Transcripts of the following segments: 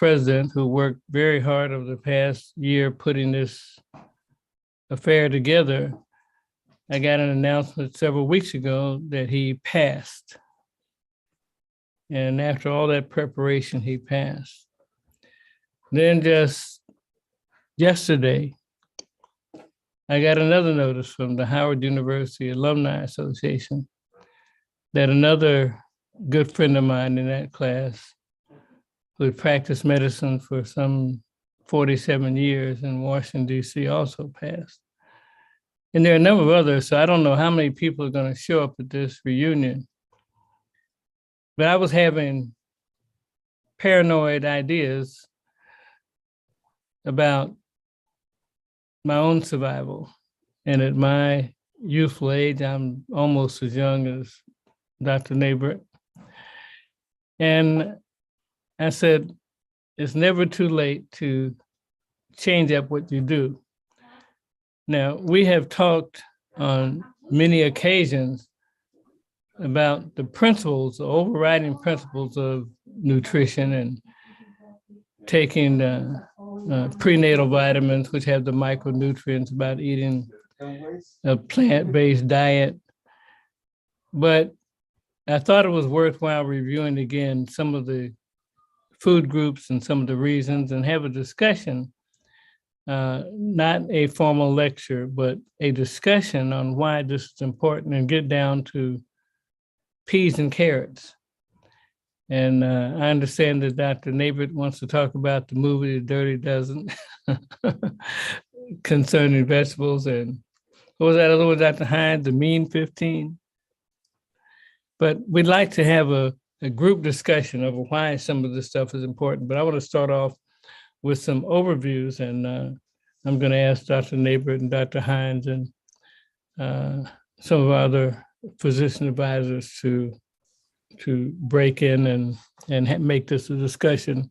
president who worked very hard over the past year putting this affair together, I got an announcement several weeks ago that he passed. And after all that preparation, he passed. Then just yesterday, I got another notice from the Howard University Alumni Association that another good friend of mine in that class who had practiced medicine for some 47 years in Washington, D.C. also passed. And there are a number of others, so I don't know how many people are going to show up at this reunion. But I was having paranoid ideas about my own survival. And at my youthful age, I'm almost as young as Dr. Neighbor. And I said, it's never too late to change up what you do. Now, we have talked on many occasions about the principles, the overriding principles of nutrition and taking prenatal vitamins, which have the micronutrients, about eating a plant-based diet. But I thought it was worthwhile reviewing again some of the food groups and some of the reasons and have a discussion, not a formal lecture, but a discussion on why this is important and get down to peas and carrots. And I understand that Dr. Nabert wants to talk about the movie The Dirty Dozen concerning vegetables. And what was that other one, Dr. Hines, The Mean 15? But we'd like to have a group discussion of why some of this stuff is important. But I want to start off with some overviews. And I'm going to ask Dr. Nabert and Dr. Hines and some of our other physician advisors to break in and make this a discussion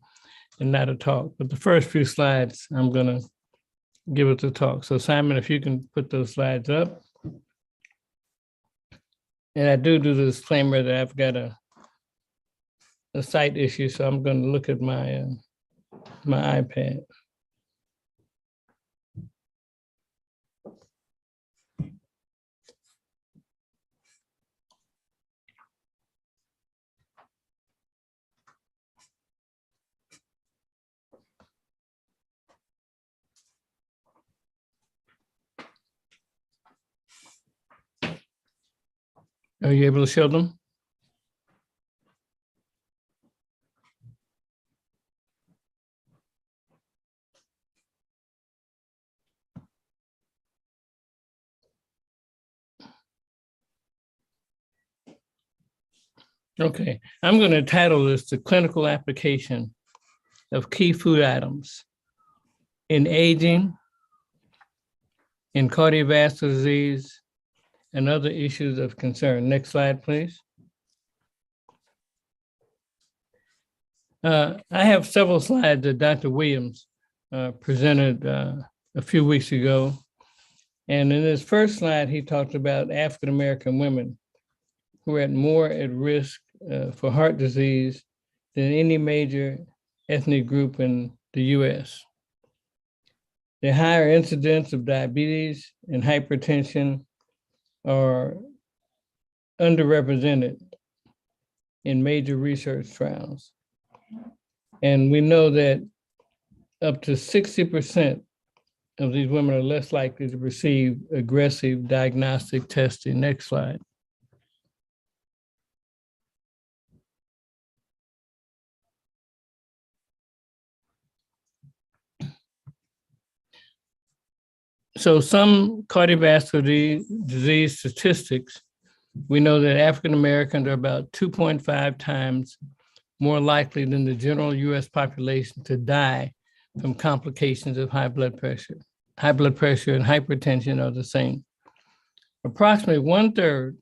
and not a talk. But the first few slides, I'm going to give it the talk. So Simon, if you can put those slides up. And I do the disclaimer that I've got a sight issue, so I'm going to look at my my iPad. Are you able to show them? Okay, I'm going to title this The Clinical Application of Key Food Items in Aging, in Cardiovascular Disease, and other issues of concern. Next slide, please. I have several slides that Dr. Williams presented a few weeks ago. And in his first slide, he talked about African-American women who are more at risk for heart disease than any major ethnic group in the US. The higher incidence of diabetes and hypertension are underrepresented in major research trials. And we know that up to 60% of these women are less likely to receive aggressive diagnostic testing. Next slide. So some cardiovascular disease statistics, we know that African Americans are about 2.5 times more likely than the general US population to die from complications of high blood pressure. High blood pressure and hypertension are the same. Approximately 1/3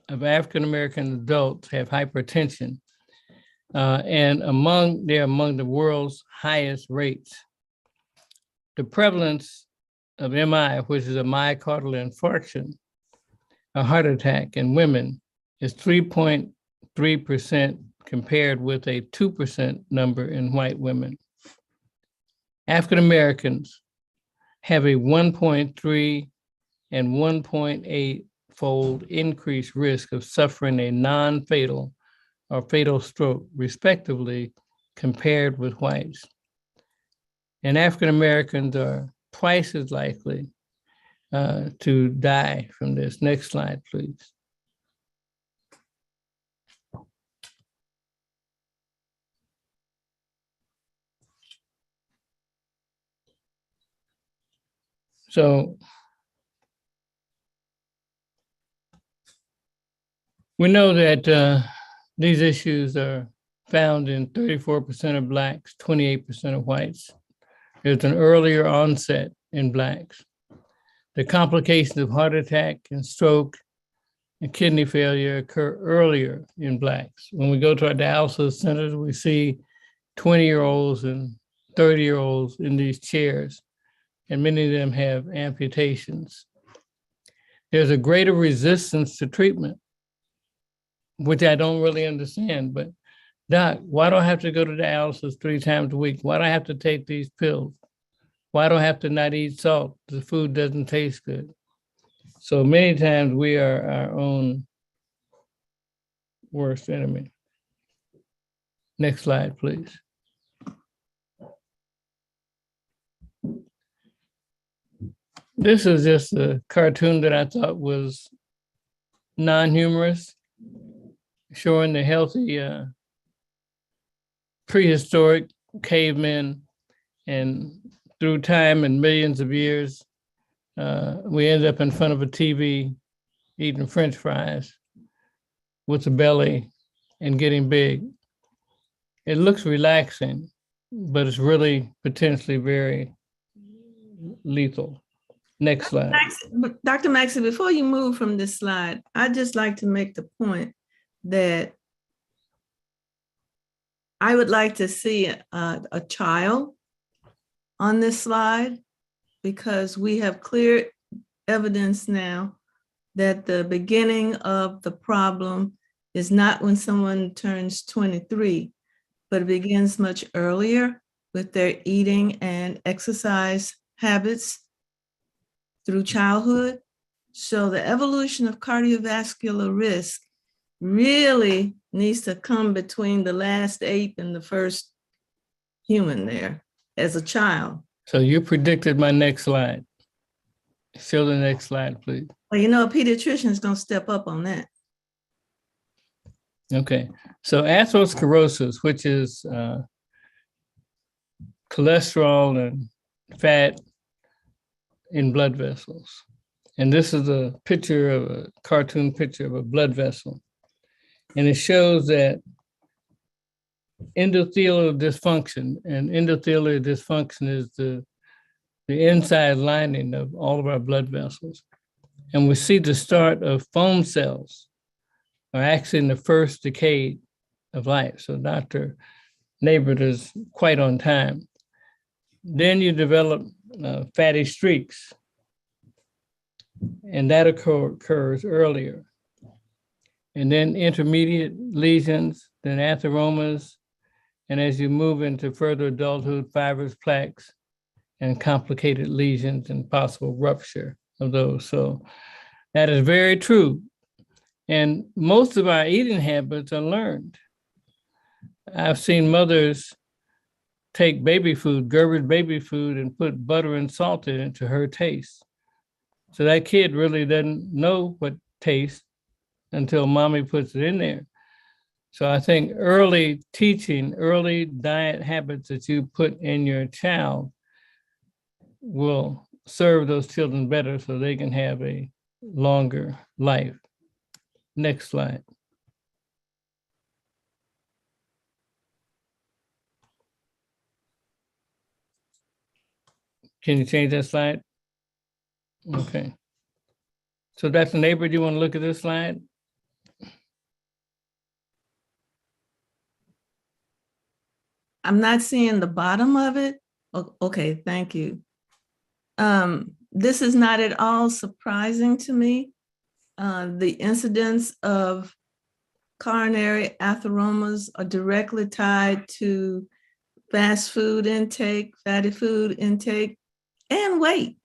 of African American adults have hypertension, and they're among the world's highest rates. The prevalence of MI, which is a myocardial infarction, a heart attack in women, is 3.3% compared with a 2% number in white women. African Americans have a 1.3 and 1.8 fold increased risk of suffering a non-fatal or fatal stroke, respectively, compared with whites. And African Americans are twice as likely to die from this. Next slide, please. So we know that these issues are found in 34% of Blacks, 28% of whites. There's an earlier onset in Blacks. The complications of heart attack and stroke and kidney failure occur earlier in Blacks. When we go to our dialysis centers, we see 20-year-olds and 30-year-olds in these chairs, and many of them have amputations. There's a greater resistance to treatment, which I don't really understand, but Doc, why do I have to go to dialysis 3 times a week? Why do I have to take these pills? Why do I have to not eat salt? The food doesn't taste good. So many times we are our own worst enemy. Next slide, please. This is just a cartoon that I thought was non-humorous, showing the healthy prehistoric cavemen, and through time and millions of years, we end up in front of a TV eating French fries with a belly and getting big. It looks relaxing, but it's really potentially very lethal. Next slide. Dr. Maxey, before you move from this slide, I'd just like to make the point that I would like to see a child on this slide, because we have clear evidence now that the beginning of the problem is not when someone turns 23, but it begins much earlier with their eating and exercise habits through childhood. So the evolution of cardiovascular risk really needs to come between the last ape and the first human there as a child. So you predicted my next slide. Show the next slide, please. Well, you know, a pediatrician is going to step up on that. Okay, so atherosclerosis, which is cholesterol and fat in blood vessels. And this is a picture of a cartoon picture of a blood vessel. And it shows that endothelial dysfunction, and endothelial dysfunction is the inside lining of all of our blood vessels. And we see the start of foam cells are actually in the first decade of life. So Dr. Neighbor is quite on time. Then you develop fatty streaks, and that occurs earlier. And then intermediate lesions, then atheromas, and as you move into further adulthood, fibrous plaques and complicated lesions and possible rupture of those. So that is very true. And most of our eating habits are learned. I've seen mothers take baby food, Gerber's baby food, and put butter and salt in it to her taste. So that kid really doesn't know what taste until mommy puts it in there. So I think early teaching, early diet habits that you put in your child will serve those children better so they can have a longer life. Next slide. Can you change that slide? Okay. So Dr. Neighbor, do you want to look at this slide? I'm not seeing the bottom of it. Okay, thank you. This is not at all surprising to me. The incidence of coronary atheromas are directly tied to fast food intake, fatty food intake, and weight.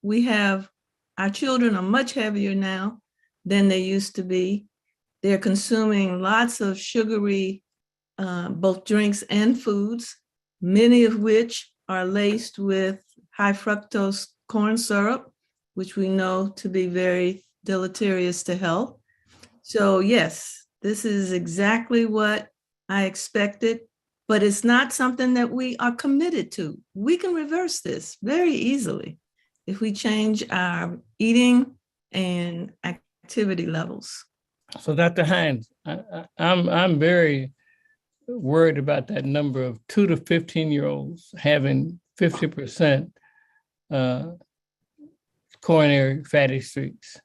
We have, our children are much heavier now than they used to be. They're consuming lots of sugary, both drinks and foods, many of which are laced with high fructose corn syrup, which we know to be very deleterious to health. So yes, this is exactly what I expected, but it's not something that we are committed to. We can reverse this very easily if we change our eating and activity levels. So Dr. Hines, I'm very worried about that number of 2 to 15-year-olds having 50% coronary fatty streaks.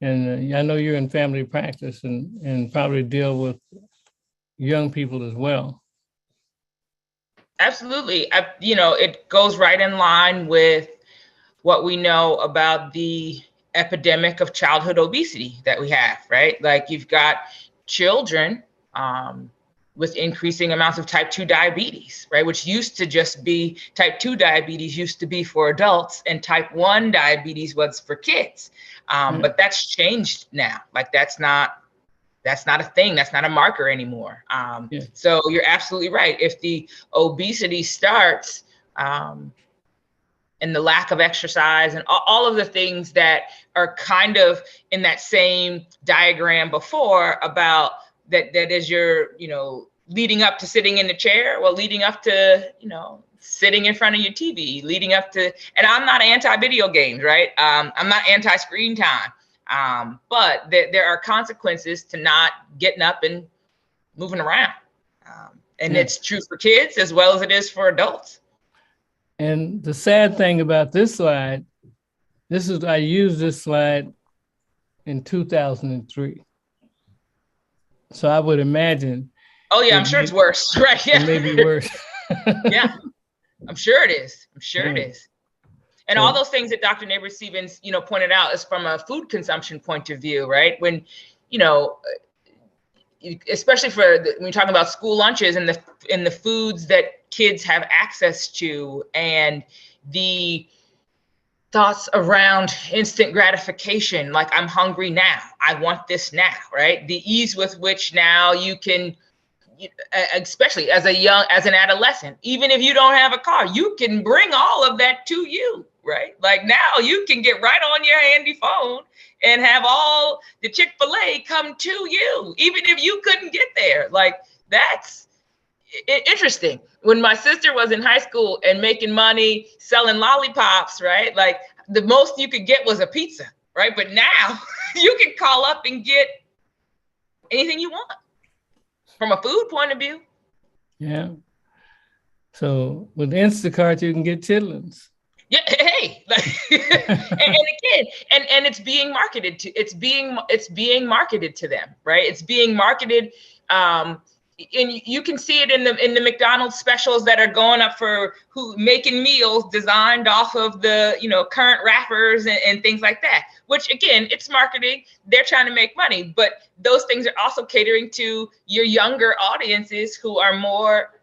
And I know you're in family practice and probably deal with young people as well. Absolutely. It goes right in line with what we know about the epidemic of childhood obesity that we have, right? Like you've got children with increasing amounts of type 2 diabetes, right? Which used to just be, type 2 diabetes used to be for adults and type 1 diabetes was for kids. But that's changed now. Like that's not a thing. That's not a marker anymore. So you're absolutely right. If the obesity starts and the lack of exercise and all of the things that are kind of in that same diagram before about that is your, leading up to sitting in the chair, well, leading up to, sitting in front of your TV, leading up to, and I'm not anti-video games, right? I'm not anti-screen time. But there are consequences to not getting up and moving around. And it's true for kids as well as it is for adults. And the sad thing about this slide, I used this slide in 2003. So I would imagine. Oh yeah, I'm sure it's worse, right? Yeah. It may be worse. Yeah, I'm sure it is. It is. And all those things that Dr. Neighbor-Stevens, pointed out is from a food consumption point of view, right? When, especially when you're talking about school lunches and the foods that kids have access to, and the thoughts around instant gratification, like I'm hungry now, I want this now, right? The ease with which now you can, especially as an adolescent, even if you don't have a car, you can bring all of that to you, right? Like now you can get right on your handy phone and have all the Chick-fil-A come to you, even if you couldn't get there. Like that's interesting. When my sister was in high school and making money selling lollipops, right? Like the most you could get was a pizza, right? But now you can call up and get anything you want from a food point of view. Yeah. So with Instacart, you can get chitlins. Yeah, hey, and again, and it's being marketed to them, right? It's being marketed, and you can see it in the McDonald's specials that are going up for making meals designed off of the current wrappers and things like that. Which again, it's marketing. They're trying to make money, but those things are also catering to your younger audiences who are more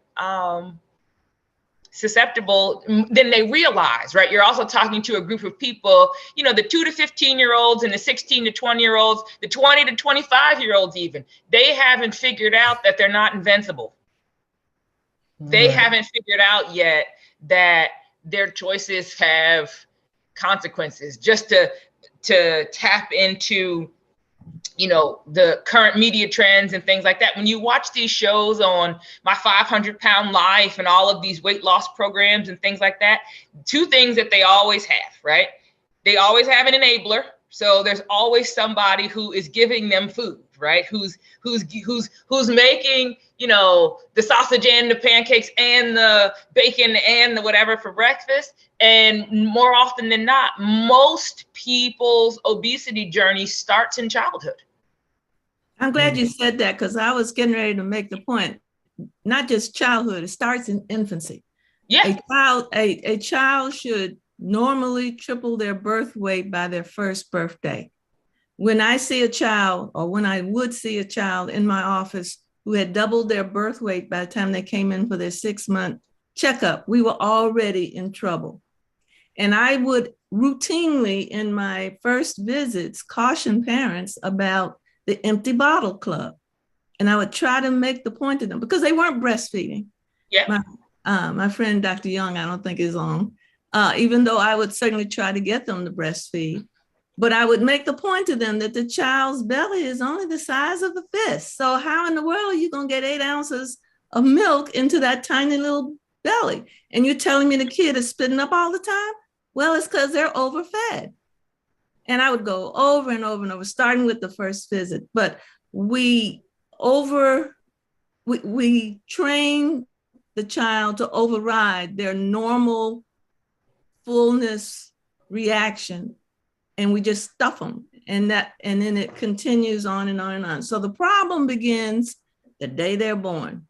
susceptible than they realize, right? You're also talking to a group of people, the 2 to 15-year-olds and the 16 to 20-year-olds, the 20 to 25-year-olds even. They haven't figured out that they're not invincible. They haven't figured out yet that their choices have consequences. Just to tap into the current media trends and things like that. When you watch these shows on My 500-Pound Life and all of these weight loss programs and things like that, two things that they always have, right? They always have an enabler. So there's always somebody who is giving them food, right? Who's making, the sausage and the pancakes and the bacon and the whatever for breakfast. And more often than not, most people's obesity journey starts in childhood. I'm glad you said that, because I was getting ready to make the point. Not just childhood, it starts in infancy. Yeah. A child should normally triple their birth weight by their first birthday. When I see a child, or when I would see a child in my office who had doubled their birth weight by the time they came in for their 6-month checkup. We were already in trouble. And I would routinely, in my first visits, caution parents about the empty bottle club. And I would try to make the point to them because they weren't breastfeeding. Yeah. My friend, Dr. Young, I don't think is on, even though I would certainly try to get them to breastfeed. But I would make the point to them that the child's belly is only the size of a fist. So how in the world are you going to get 8 ounces of milk into that tiny little belly? And you're telling me the kid is spitting up all the time? Well, it's because they're overfed. And I would go over and over and over, starting with the first visit. But we train the child to override their normal fullness reaction, and we just stuff them, and then it continues on and on and on. So the problem begins the day they're born.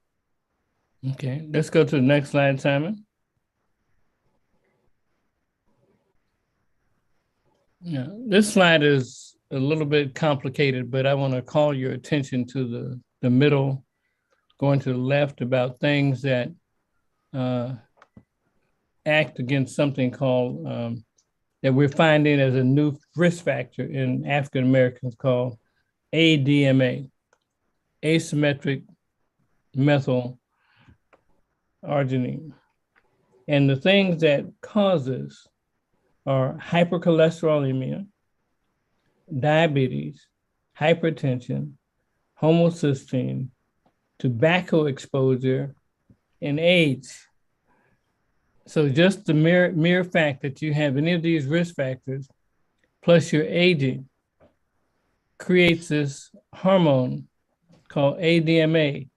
Okay, let's go to the next slide, Simon. Yeah, this slide is a little bit complicated, but I want to call your attention to the middle, going to the left, about things that act against something called, that we're finding as a new risk factor in African Americans called ADMA, asymmetric methyl arginine. And the things that causes are hypercholesterolemia, diabetes, hypertension, homocysteine, tobacco exposure, and AIDS. So just the mere fact that you have any of these risk factors, plus your aging, creates this hormone called ADMA,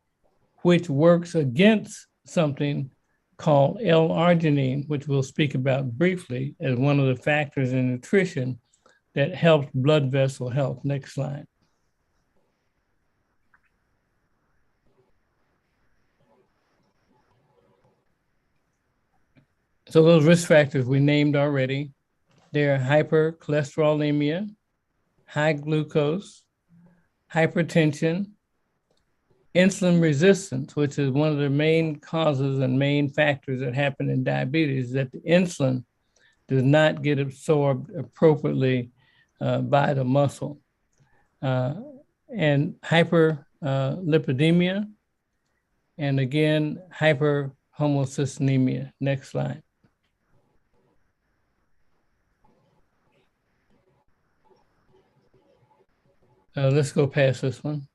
which works against something called L-arginine, which we'll speak about briefly as one of the factors in nutrition that helps blood vessel health. Next slide. So those risk factors we named already, they're hypercholesterolemia, high glucose, hypertension, insulin resistance, which is one of the main causes and main factors that happen in diabetes, that the insulin does not get absorbed appropriately by the muscle, and hyperlipidemia, and again, hyperhomocysteine. Next slide. Let's go past this one.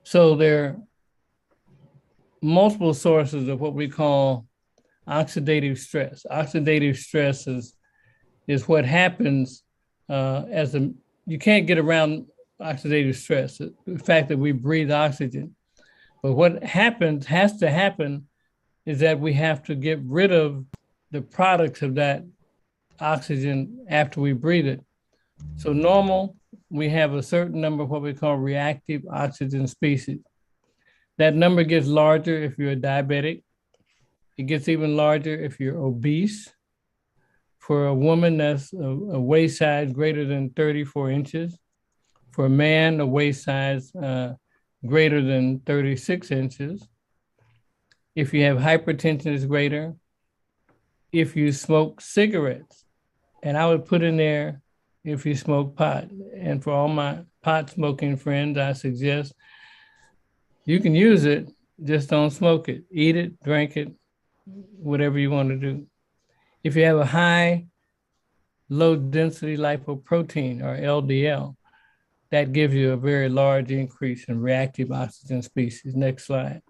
So there are multiple sources of what we call oxidative stress. Oxidative stress is what happens you can't get around oxidative stress, the fact that we breathe oxygen. But what has to happen is that we have to get rid of the products of that oxygen after we breathe it. So normal, we have a certain number of what we call reactive oxygen species. That number gets larger if you're a diabetic. It gets even larger if you're obese. For a woman, that's a waist size greater than 34 inches. For a man, a waist size greater than 36 inches. If you have hypertension, it's greater. If you smoke cigarettes, and I would put in there if you smoke pot. And for all my pot smoking friends, I suggest you can use it, just don't smoke it. Eat it, drink it, whatever you want to do. If you have a high, low density lipoprotein, or LDL, that gives you a very large increase in reactive oxygen species. Next slide.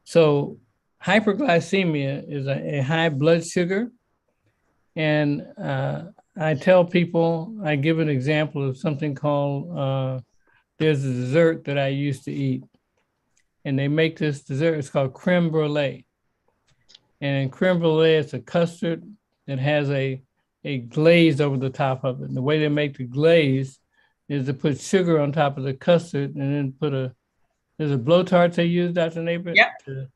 So hyperglycemia is a high blood sugar. And I tell people, I give an example of something called, there's a dessert that I used to eat. And they make this dessert, it's called creme brulee. And in creme brulee, it's a custard that has a glaze over the top of it. And the way they make the glaze is to put sugar on top of the custard and then put a Is it blowtorch they use, Dr. Neighbor? Yeah.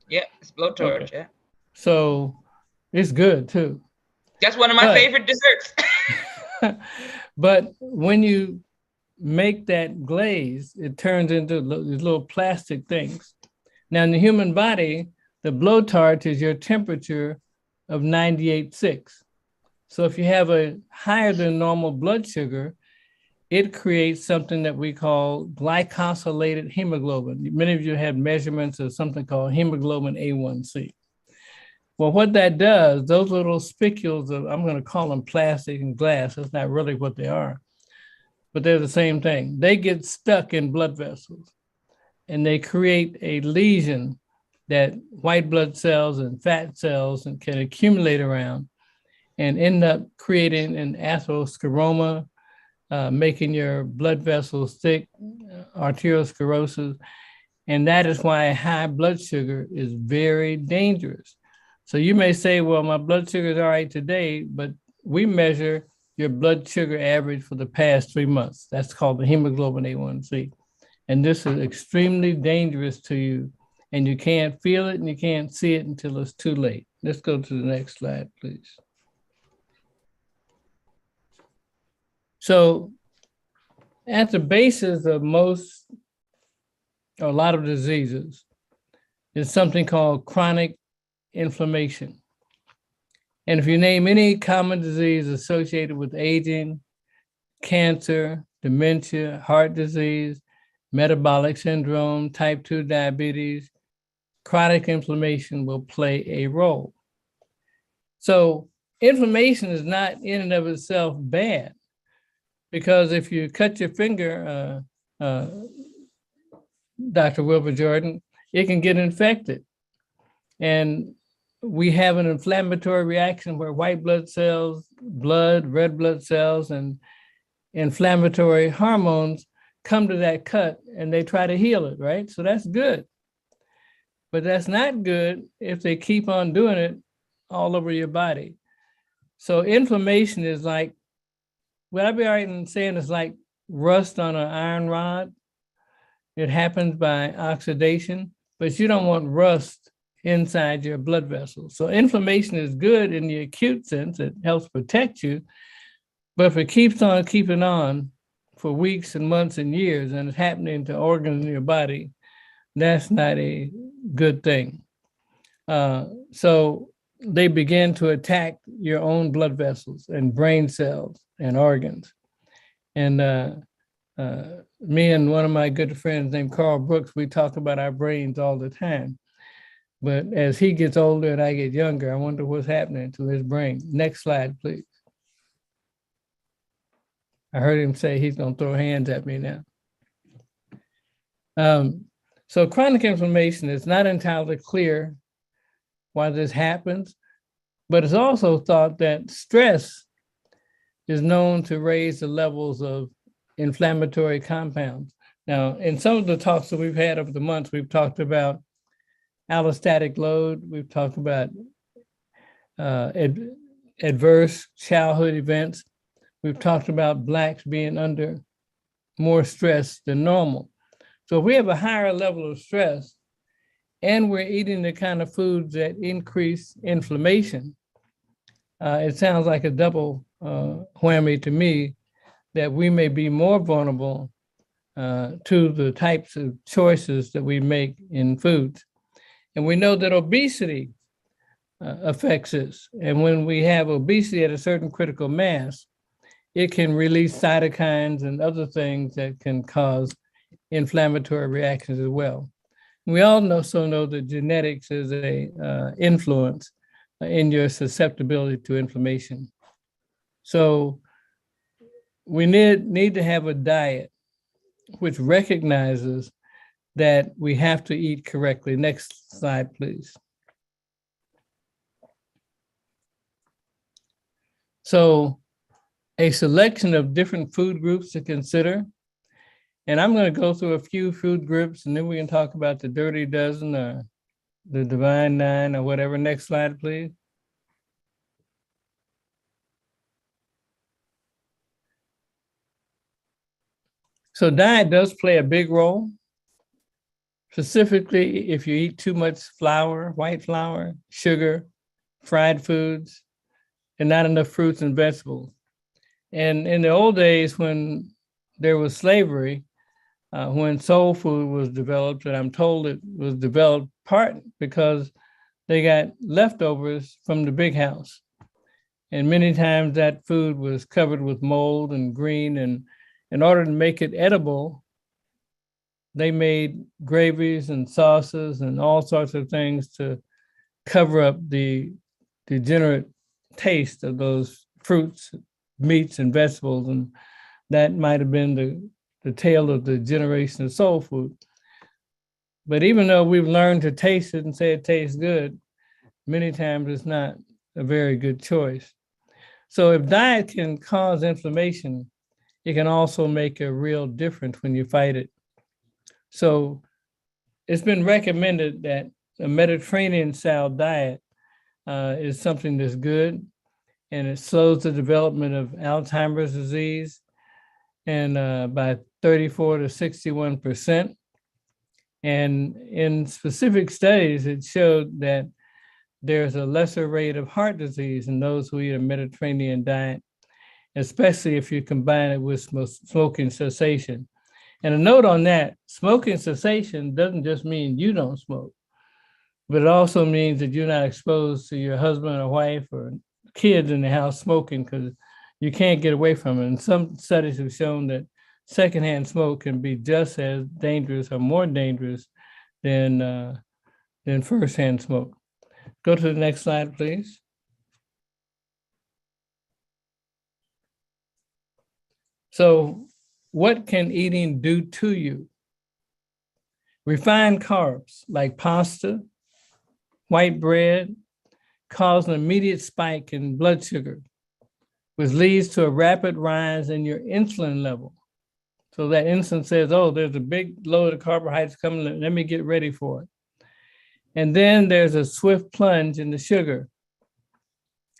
Yeah, it's blowtorch. Okay. Yeah. So it's good too. That's one of my favorite desserts. But when you make that glaze, it turns into these little plastic things. Now in the human body, the blowtorch is your temperature of 98.6. So if you have a higher than normal blood sugar, it creates something that we call glycosylated hemoglobin. Many of you have measurements of something called hemoglobin A1C. Well, what that does, those little spicules of, I'm going to call them plastic and glass, that's not really what they are, but they're the same thing. They get stuck in blood vessels and they create a lesion that white blood cells and fat cells can accumulate around and end up creating an atheroscleroma, making your blood vessels thick, arteriosclerosis. And that is why high blood sugar is very dangerous. So you may say, well, my blood sugar is all right today, but we measure your blood sugar average for the past 3 months. That's called the hemoglobin A1C. And this is extremely dangerous to you. And you can't feel it and you can't see it until it's too late. Let's go to the next slide, please. So at the basis of a lot of diseases is something called chronic inflammation. And if you name any common disease associated with aging, cancer, dementia, heart disease, metabolic syndrome, type 2 diabetes, chronic inflammation will play a role. So inflammation is not in and of itself bad, because if you cut your finger, Dr. Wilbur Jordan, it can get infected. And we have an inflammatory reaction where white blood cells, blood, red blood cells, and inflammatory hormones come to that cut and they try to heal it, right? So that's good. But that's not good if they keep on doing it all over your body. So inflammation is like, would I be all right in saying it's like rust on an iron rod? It happens by oxidation, but you don't want rust inside your blood vessels. So inflammation is good in the acute sense. It helps protect you. But if it keeps on keeping on for weeks and months and years and it's happening to organs in your body, that's not a good thing. So they begin to attack your own blood vessels and brain cells and organs. And me and one of my good friends named Carl Brooks, we talk about our brains all the time. But as he gets older and I get younger, I wonder what's happening to his brain. Next slide, please. I heard him say he's going to throw hands at me now. So chronic inflammation is not entirely clear why this happens, but it's also thought that stress is known to raise the levels of inflammatory compounds. Now, in some of the talks that we've had over the months, we've talked about allostatic load. We've talked about adverse childhood events. We've talked about Blacks being under more stress than normal. So if we have a higher level of stress and we're eating the kind of foods that increase inflammation, it sounds like a double whammy to me that we may be more vulnerable to the types of choices that we make in foods. And we know that obesity affects us. And when we have obesity at a certain critical mass, it can release cytokines and other things that can cause inflammatory reactions as well. We also know that genetics is a influence in your susceptibility to inflammation. So we need to have a diet which recognizes that we have to eat correctly. Next slide, please. So a selection of different food groups to consider. And I'm going to go through a few food groups and then we can talk about the dirty dozen or the divine nine or whatever. Next slide, please. So diet does play a big role. specifically if you eat too much flour, white flour, sugar, fried foods, and not enough fruits and vegetables. And in the old days when there was slavery, when soul food was developed, and I'm told it was developed part because they got leftovers from the big house. And many times that food was covered with mold and green. And in order to make it edible, they made gravies and sauces and all sorts of things to cover up the degenerate taste of those fruits, meats, and vegetables. And that might have been the tale of the generation of soul food. But even though we've learned to taste it and say it tastes good, many times it's not a very good choice. So if diet can cause inflammation, it can also make a real difference when you fight it. So it's been recommended that a Mediterranean style diet is something that's good, and it slows the development of Alzheimer's disease and by 34 to 61%. And in specific studies, it showed that there's a lesser rate of heart disease in those who eat a Mediterranean diet, especially if you combine it with smoking cessation. And a note on that, smoking cessation doesn't just mean you don't smoke, but it also means that you're not exposed to your husband or wife or kids in the house smoking, because you can't get away from it. And some studies have shown that secondhand smoke can be just as dangerous or more dangerous than firsthand smoke. Go to the next slide, please. So what can eating do to you? Refined carbs like pasta, white bread, cause an immediate spike in blood sugar, which leads to a rapid rise in your insulin level. So that insulin says, oh, there's a big load of carbohydrates coming, let me get ready for it. And then there's a swift plunge in the sugar.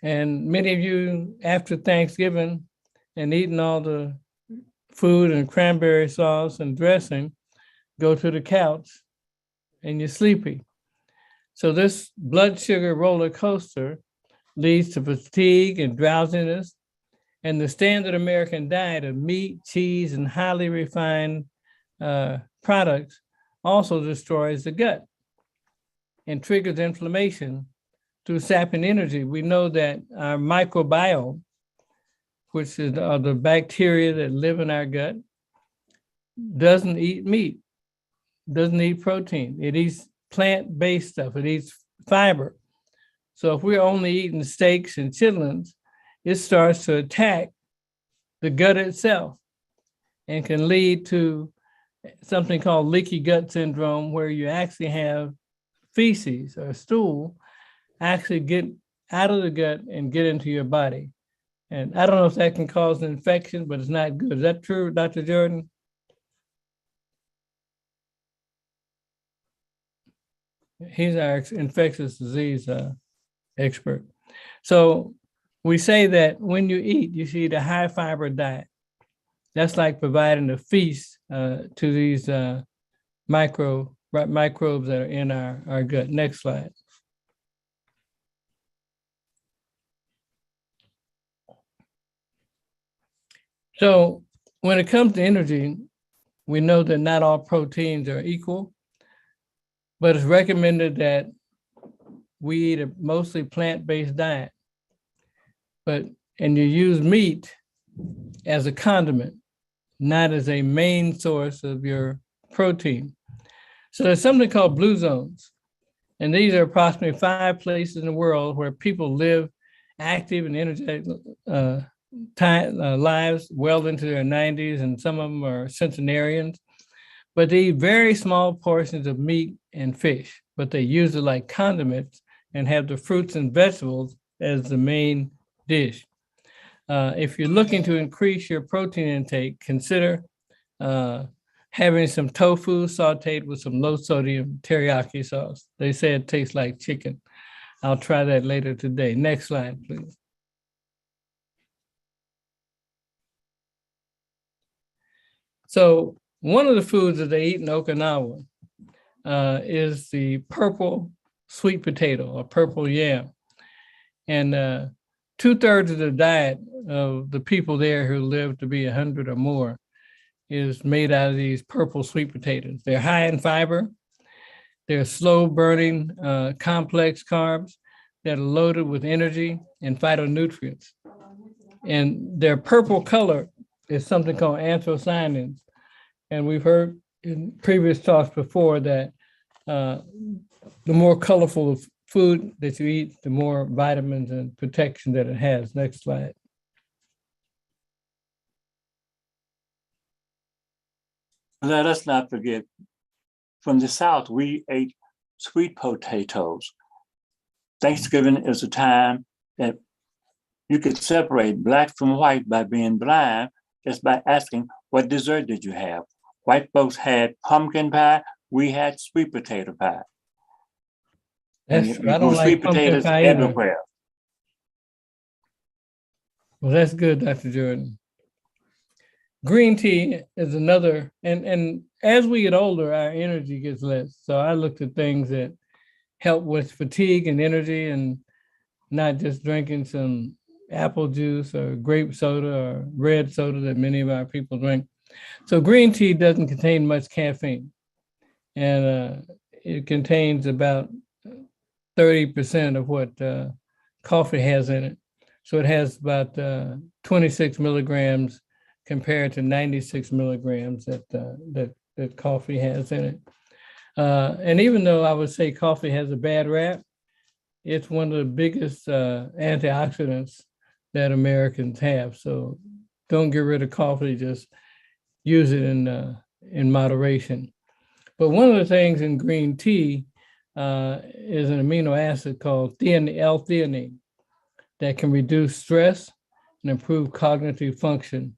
And many of you, after Thanksgiving and eating all the food and cranberry sauce and dressing, go to the couch and you're sleepy. So this blood sugar roller coaster leads to fatigue and drowsiness. And the standard American diet of meat, cheese, and highly refined products also destroys the gut and triggers inflammation through sapping energy. We know that our microbiome, which is the bacteria that live in our gut, doesn't eat meat, doesn't eat protein. It eats plant-based stuff. It eats fiber. So if we're only eating steaks and chitlins, it starts to attack the gut itself and can lead to something called leaky gut syndrome, where you actually have feces or stool actually get out of the gut and get into your body. And I don't know if that can cause an infection, but it's not good. Is that true, Dr. Jordan? He's our infectious disease expert. So we say that when you eat, you should eat a high fiber diet. That's like providing a feast to these microbes that are in our gut. Next slide. So when it comes to energy, we know that not all proteins are equal, but it's recommended that we eat a mostly plant-based diet. And you use meat as a condiment, not as a main source of your protein. So there's something called blue zones. And these are approximately 5 places in the world where people live active and energetic lives well into their 90s, and some of them are centenarians. But they eat very small portions of meat and fish, but they use it like condiments and have the fruits and vegetables as the main dish. If you're looking to increase your protein intake, consider having some tofu sauteed with some low sodium teriyaki sauce. They say it tastes like chicken. I'll try that later today. Next slide, please. So one of the foods that they eat in Okinawa is the purple sweet potato or purple yam. And 2/3 of the diet of the people there who live to be 100 or more is made out of these purple sweet potatoes. They're high in fiber. They're slow burning complex carbs that are loaded with energy and phytonutrients. And their purple color is something called anthocyanins. And we've heard in previous talks before that the more colorful food that you eat, the more vitamins and protection that it has. Next slide. Let us not forget, from the South, we ate sweet potatoes. Thanksgiving is a time that you could separate black from white by being blind, just by asking, what dessert did you have? White folks had pumpkin pie, we had sweet potato pie. That's true. I don't like pumpkin pie either. Everywhere. Well, that's good, Dr. Jordan. Green tea is another, and as we get older, our energy gets less. So I looked at things that help with fatigue and energy, and not just drinking some apple juice or grape soda or red soda that many of our people drink. So green tea doesn't contain much caffeine, and it contains about 30% of what coffee has in it. So it has about 26 milligrams compared to 96 milligrams that coffee has in it. And even though I would say coffee has a bad rap, it's one of the biggest antioxidants that Americans have. So don't get rid of coffee, just use it in moderation. But one of the things in green tea is an amino acid called L-theanine that can reduce stress and improve cognitive function.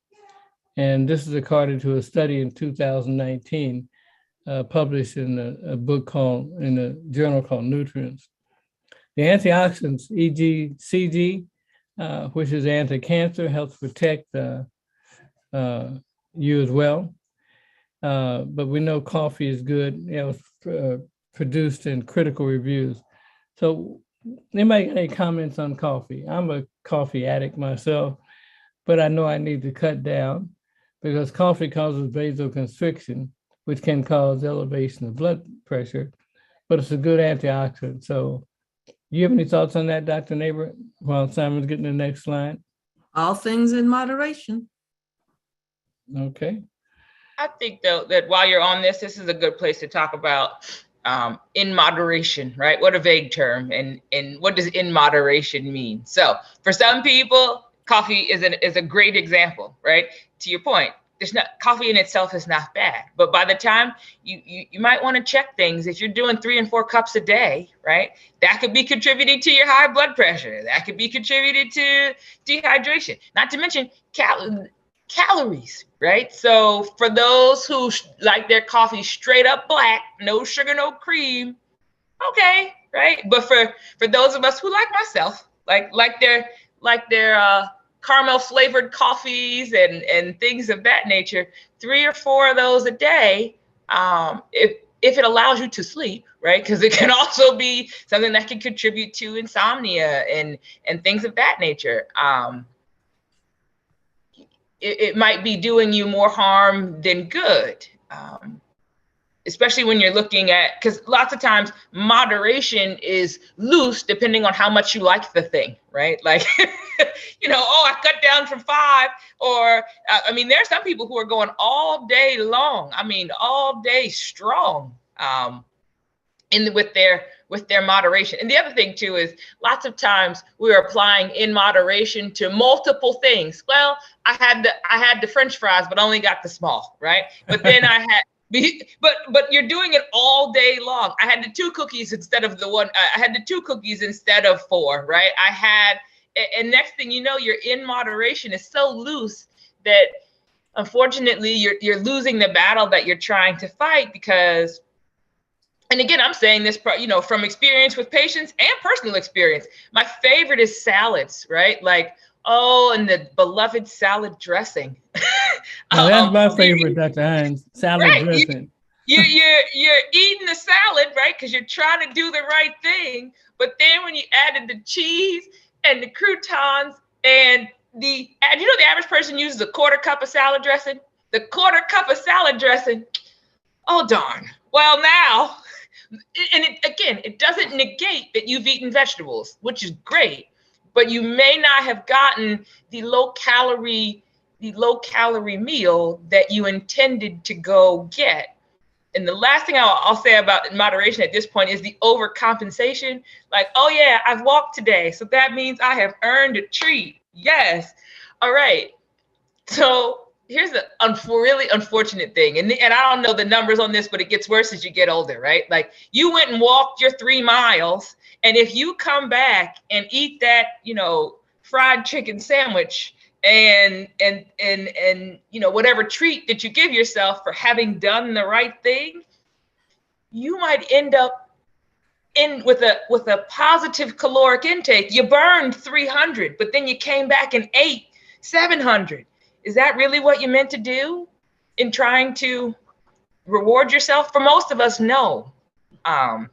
And this is according to a study in 2019 published in a book in a journal called Nutrients. The antioxidants, e.g. CG, which is anti-cancer, helps protect you as well. But we know coffee is good. It was produced in critical reviews. So anybody got any comments on coffee? I'm a coffee addict myself, but I know I need to cut down because coffee causes vasoconstriction, which can cause elevation of blood pressure, but it's a good antioxidant. So you have any thoughts on that, Dr. Neighbor, while Simon's getting the next slide? All things in moderation. Okay. I think, though, that while you're on this is a good place to talk about in moderation, right? What a vague term, and what does in moderation mean? So for some people, coffee is a great example, right? To your point, coffee in itself is not bad, but by the time you might want to check things. If you're doing 3 and 4 cups a day, right, that could be contributing to your high blood pressure. That could be contributed to dehydration, not to mention calories, right? So for those who like their coffee straight up black, no sugar, no cream, okay, right? But for those of us who, like myself, like their caramel flavored coffees and things of that nature, 3 or 4 of those a day, if it allows you to sleep, right? Because it can also be something that can contribute to insomnia and things of that nature. It might be doing you more harm than good, especially when you're looking at, because lots of times moderation is loose depending on how much you like the thing, right? Like, I cut down from 5, or, there are some people who are going all day long, all day strong with their moderation. And the other thing too is lots of times we're applying in moderation to multiple things. Well, I had the French fries, but only got the small, right? But then but you're doing it all day long. I had the 2 cookies instead of the one. I had the 2 cookies instead of 4, right? And next thing you know, your in moderation is so loose that unfortunately you're losing the battle that you're trying to fight because. And again, I'm saying this, from experience with patients and personal experience. My favorite is salads, right? And the beloved salad dressing. Well, that's my favorite, Dr. Hines, salad dressing. you're eating the salad, right? Because you're trying to do the right thing. But then when you added the cheese and the croutons and the average person uses a quarter cup of salad dressing. The quarter cup of salad dressing. Oh darn. Well now, and it doesn't negate that you've eaten vegetables, which is great, but you may not have gotten the low calorie meal that you intended to go get. And the last thing I'll say about moderation at this point is the overcompensation. Like, oh yeah, I've walked today, so that means I have earned a treat. Yes. All right. So here's the really unfortunate thing. And I don't know the numbers on this, but it gets worse as you get older, right? Like you went and walked your 3 miles. And if you come back and eat that, fried chicken sandwich and whatever treat that you give yourself for having done the right thing, you might end up with a positive caloric intake. You burned 300, but then you came back and ate 700. Is that really what you meant to do in trying to reward yourself? For most of us, no. But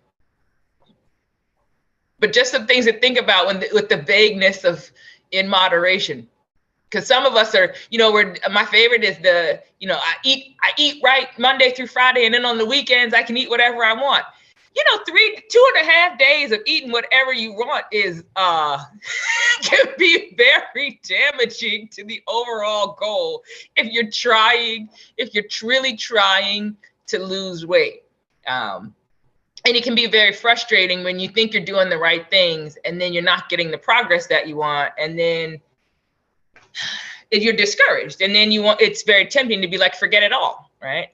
just some things to think about with the vagueness of in moderation. Because some of us are, my favorite is I eat right Monday through Friday, and then on the weekends I can eat whatever I want. 2.5 days of eating whatever you want is can be very damaging to the overall goal if you're really trying to lose weight. And it can be very frustrating when you think you're doing the right things and then you're not getting the progress that you want, and then you're discouraged, and then it's very tempting to be like, forget it all, right?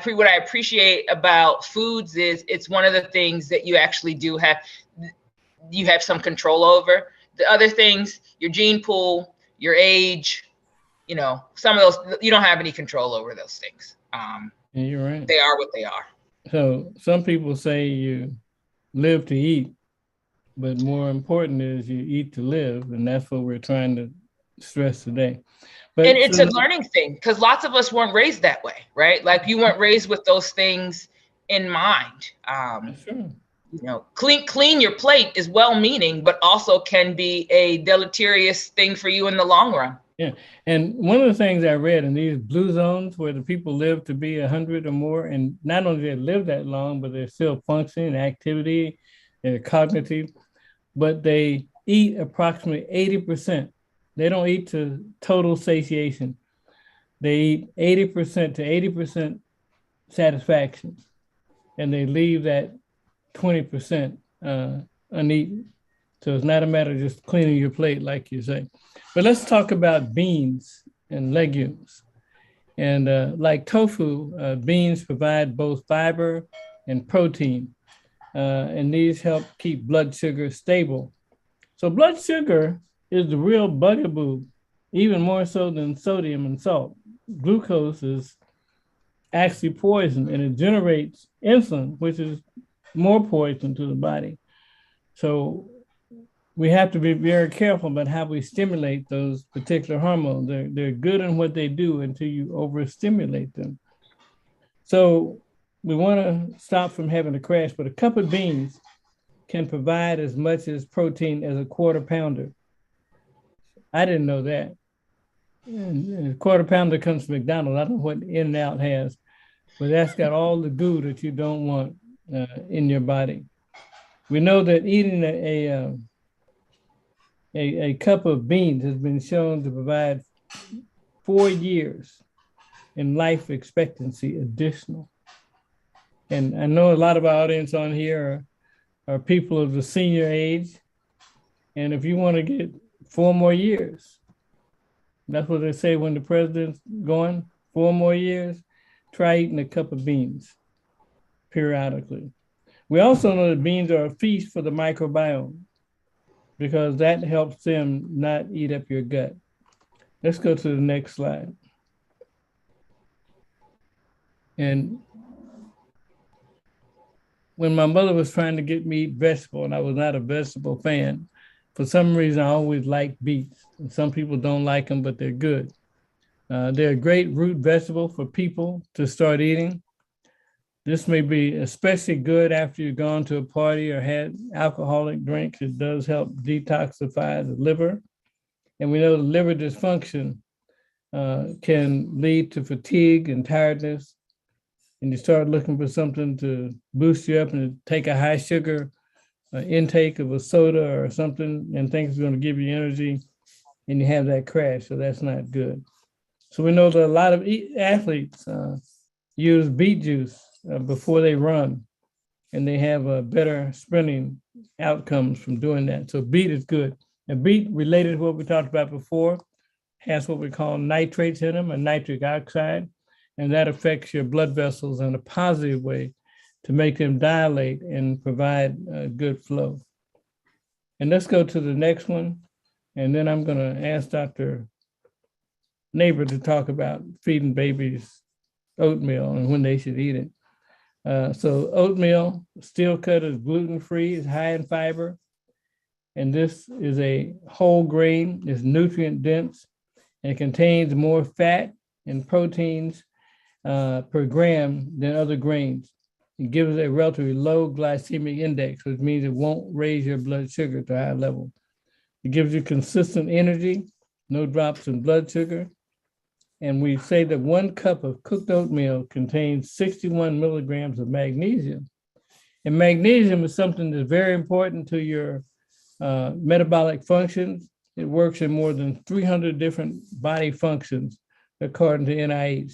What I appreciate about foods is it's one of the things that you actually do have some control over. The other things, your gene pool, your age, some of those, you don't have any control over those things. Yeah, you're right. They are what they are. So some people say you live to eat, but more important is you eat to live, and that's what we're trying to stress today. But and it's a learning thing, because lots of us weren't raised that way, right? Like you weren't raised with those things in mind. Sure. Clean your plate is well-meaning, but also can be a deleterious thing for you in the long run. Yeah. And one of the things I read in these blue zones where the people live to be 100 or more, and not only they live that long, but they're still functioning, activity, they're cognitive, but they eat approximately 80%. They don't eat to total satiation. They eat 80% to 80% satisfaction, and they leave that 20% uneaten. So it's not a matter of just cleaning your plate, like you say. But let's talk about beans and legumes. And like tofu, beans provide both fiber and protein, and these help keep blood sugar stable. So blood sugar is the real bugaboo, even more so than sodium and salt. Glucose is actually poison, and it generates insulin, which is more poison to the body. So we have to be very careful about how we stimulate those particular hormones. They're good in what they do until you overstimulate them. So we want to stop from having a crash, but a cup of beans can provide as much as protein as a quarter pounder. I didn't know that. And a quarter pounder comes from McDonald's. I don't know what In-N-Out has, but that's got all the goo that you don't want in your body. We know that eating a cup of beans has been shown to provide 4 years in life expectancy additional. And I know a lot of our audience on here are people of the senior age. And if you want to get 4 more years, that's what they say when the president's going, 4 more years, try eating a cup of beans periodically. We also know that beans are a feast for the microbiome because that helps them not eat up your gut. Let's go to the next slide. And when my mother was trying to get me to eat vegetable, and I was not a vegetable fan, for some reason I always liked beets. And some people don't like them, but they're good. They're a great root vegetable for people to start eating. This may be especially good after you've gone to a party or had alcoholic drinks. It does help detoxify the liver. And we know the liver dysfunction can lead to fatigue and tiredness. And you start looking for something to boost you up and take a high sugar intake of a soda or something and think it's going to give you energy, and you have that crash. So that's not good. So we know that a lot of athletes use beet juice before they run, and they have better sprinting outcomes from doing that. So beet is good. And beet, related to what we talked about before, has what we call nitrates in them, or nitric oxide, and that affects your blood vessels in a positive way to make them dilate and provide good flow. And let's go to the next one. And then I'm going to ask Dr. Neighbor to talk about feeding babies oatmeal and when they should eat it. So oatmeal, steel cut, is gluten-free, is high in fiber. And this is a whole grain, it's nutrient dense, and it contains more fat and proteins per gram than other grains. It gives a relatively low glycemic index, which means it won't raise your blood sugar to a high level. It gives you consistent energy, no drops in blood sugar. And we say that 1 cup of cooked oatmeal contains 61 milligrams of magnesium. And magnesium is something that's very important to your metabolic functions. It works in more than 300 different body functions, according to NIH.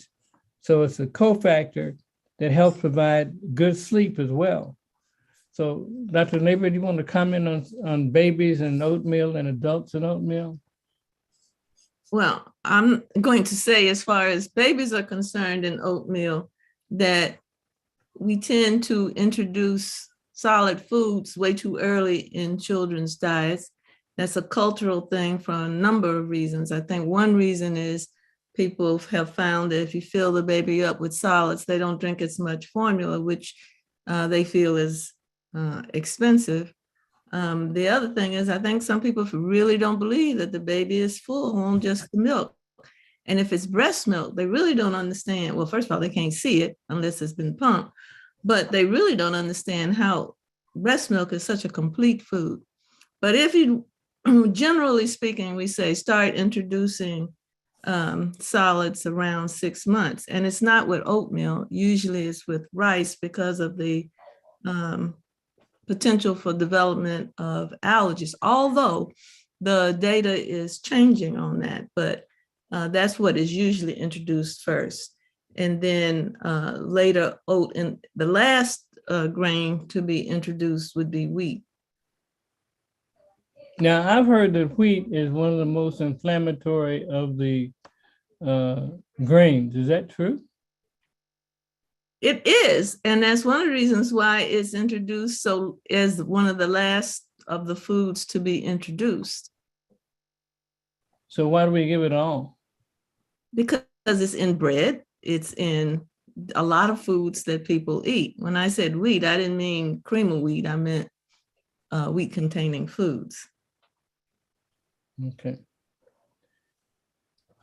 So it's a cofactor that helps provide good sleep as well. So Dr. Neighbor, do you want to comment on babies and oatmeal and adults and oatmeal? Well, I'm going to say, as far as babies are concerned in oatmeal, that we tend to introduce solid foods way too early in children's diets. That's a cultural thing for a number of reasons. I think one reason is people have found that if you fill the baby up with solids, they don't drink as much formula, which they feel is expensive. The other thing is, I think some people really don't believe that the baby is full on just the milk. And if it's breast milk, they really don't understand. Well, first of all, they can't see it unless it's been pumped, but they really don't understand how breast milk is such a complete food. But if you, generally speaking, we say start introducing solids around 6 months. And it's not with oatmeal. Usually it's with rice because of the potential for development of allergies, although the data is changing on that. But that's what is usually introduced first. And then later oat, and the last grain to be introduced would be wheat. Now, I've heard that wheat is one of the most inflammatory of the grains. Is that true? It is, and that's one of the reasons why it's introduced so as one of the last of the foods to be introduced. So why do we give it all? Because it's in bread, it's in a lot of foods that people eat. When I said wheat, I didn't mean cream of wheat, I meant wheat-containing foods. Okay.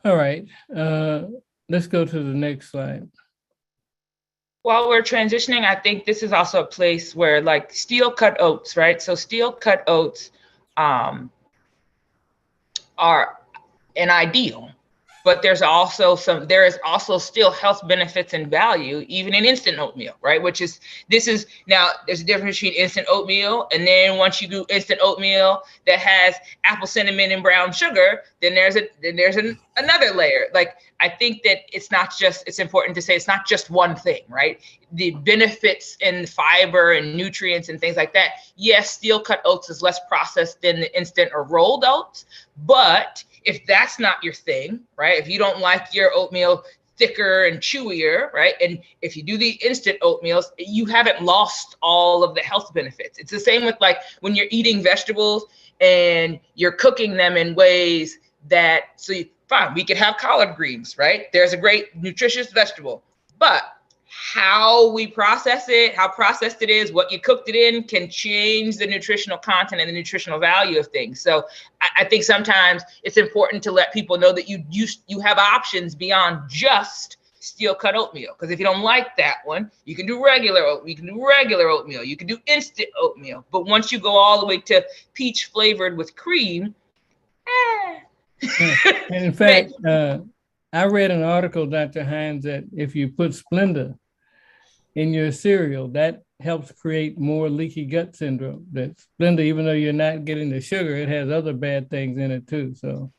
All right, let's go to the next slide. While we're transitioning, I think this is also a place where, like, steel cut oats, right? So steel cut oats are an ideal, but there is also still health benefits and value even in instant oatmeal, right? Now there's a difference between instant oatmeal, and then once you do instant oatmeal that has apple cinnamon and brown sugar, then there's another layer. Like, I think that it's important to say it's not just one thing, right? The benefits in fiber and nutrients and things like that. Yes, steel cut oats is less processed than the instant or rolled oats, but if that's not your thing, right? If you don't like your oatmeal thicker and chewier, right? And if you do the instant oatmeals, you haven't lost all of the health benefits. It's the same with, like, when you're eating vegetables and you're cooking them in ways that, fine, we could have collard greens, right? There's a great nutritious vegetable, but how we process it, how processed it is, what you cooked it in can change the nutritional content and the nutritional value of things. So I think sometimes it's important to let people know that you have options beyond just steel cut oatmeal. Because if you don't like that one, you can do regular oatmeal. You can do regular oatmeal. You can do instant oatmeal. But once you go all the way to peach flavored with cream, And in fact, I read an article, Dr. Hines, that if you put Splenda in your cereal, that helps create more leaky gut syndrome. That Splenda, even though you're not getting the sugar, it has other bad things in it too. So,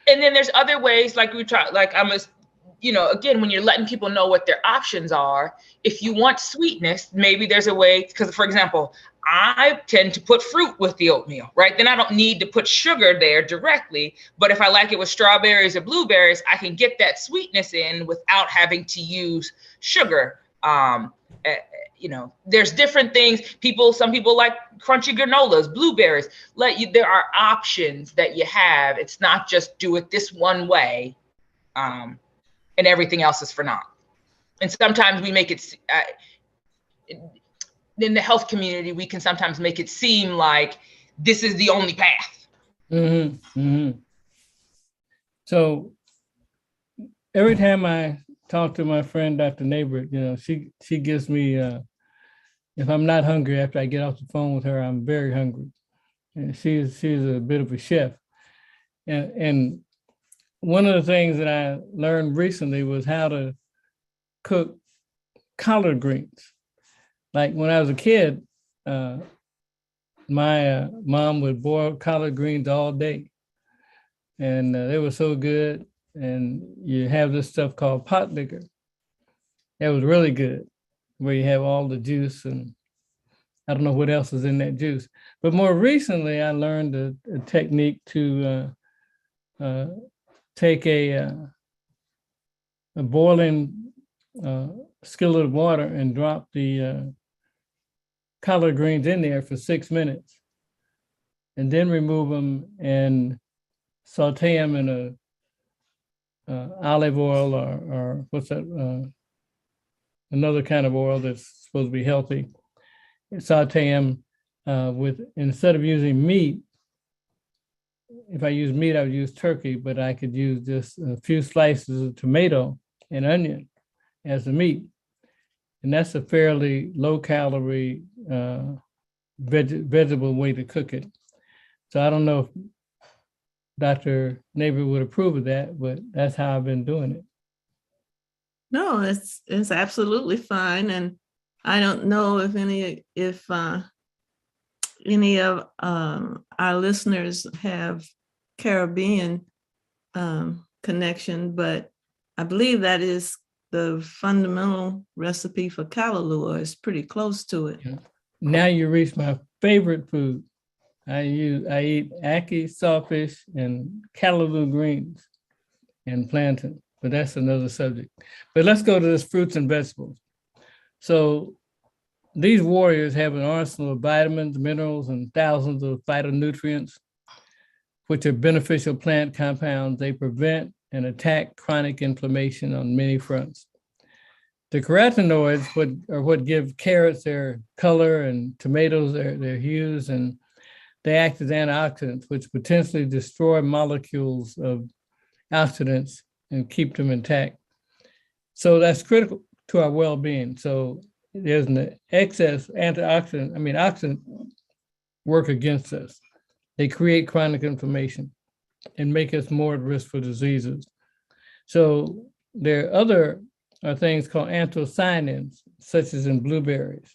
and then there's other ways, like we try, like again, when you're letting people know what their options are, if you want sweetness, maybe there's a way, because for example, I tend to put fruit with the oatmeal, right? Then I don't need to put sugar there directly. But if I like it with strawberries or blueberries, I can get that sweetness in without having to use sugar. There's different things. Some people like crunchy granolas, blueberries. There are options that you have. It's not just do it this one way, and everything else is for naught. And sometimes we make it, in the health community, we can sometimes make it seem like this is the only path. Mm-hmm, mm-hmm. So every time I talk to my friend, Dr. Neighbor, she gives me, if I'm not hungry after I get off the phone with her, I'm very hungry. And she's a bit of a chef. And one of the things that I learned recently was how to cook collard greens. Like when I was a kid, my mom would boil collard greens all day, and they were so good. And you have this stuff called pot liquor. That was really good, where you have all the juice, and I don't know what else is in that juice. But more recently, I learned a technique to take a boiling skillet of water and drop the collard greens in there for 6 minutes, and then remove them and saute them in a olive oil or what's that? Another kind of oil that's supposed to be healthy. Saute them with, instead of using meat. If I use meat, I would use turkey, but I could use just a few slices of tomato and onion as the meat. And that's a fairly low calorie vegetable way to cook it. So I don't know if Dr. Neighbor would approve of that, but that's how I've been doing it. No, it's absolutely fine. And I don't know if any of our listeners have Caribbean connection, but I believe that is the fundamental recipe for callaloo. It's pretty close to it. Yeah. Now you reach my favorite food. I eat ackee, sawfish, and callaloo greens and plantain, but that's another subject. But let's go to this fruits and vegetables. So these warriors have an arsenal of vitamins, minerals, and thousands of phytonutrients, which are beneficial plant compounds. They prevent and attack chronic inflammation on many fronts. The carotenoids are what give carrots their color and tomatoes their hues, and they act as antioxidants, which potentially destroy molecules of oxidants and keep them intact. So that's critical to our well-being. So there's an excess oxidants work against us. They create chronic inflammation and make us more at risk for diseases. So there are other things called anthocyanins, such as in blueberries.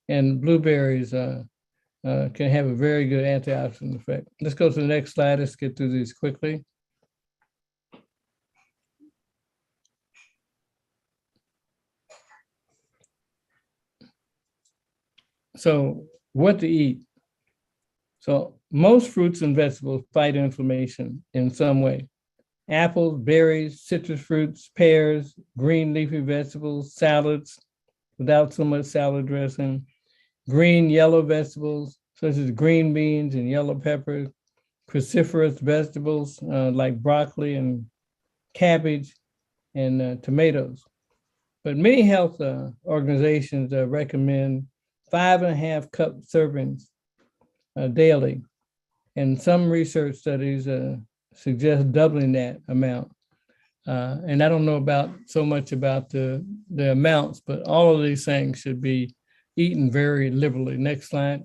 And blueberries can have a very good antioxidant effect. Let's go to the next slide. Let's get through these quickly. So what to eat? So most fruits and vegetables fight inflammation in some way. Apples, berries, citrus fruits, pears, green leafy vegetables, salads without so much salad dressing, green, yellow vegetables, such as green beans and yellow peppers, cruciferous vegetables like broccoli and cabbage and tomatoes. But many health organizations recommend 5.5 cup servings daily. And some research studies suggest doubling that amount. And I don't know about so much about the amounts, but all of these things should be eaten very liberally. Next slide.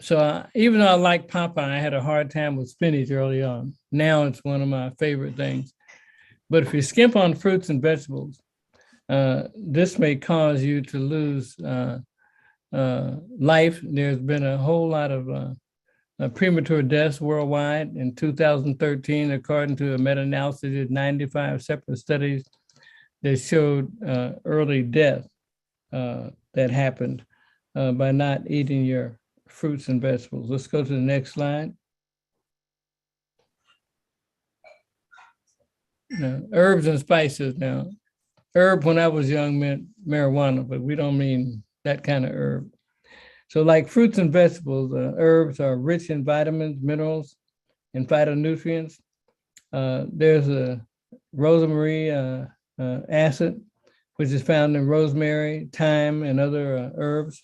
So even though I like Popeye, I had a hard time with spinach early on. Now it's one of my favorite things. But if you skimp on fruits and vegetables, this may cause you to lose life. There's been a whole lot of premature deaths worldwide. In 2013, according to a meta-analysis of 95 separate studies that showed early death that happened by not eating your fruits and vegetables. Let's go to the next slide. Now, herbs and spices. Now, herb when I was young meant marijuana, but we don't mean that kind of herb. So like fruits and vegetables, herbs are rich in vitamins, minerals, and phytonutrients. There's a rosemary acid, which is found in rosemary, thyme, and other herbs.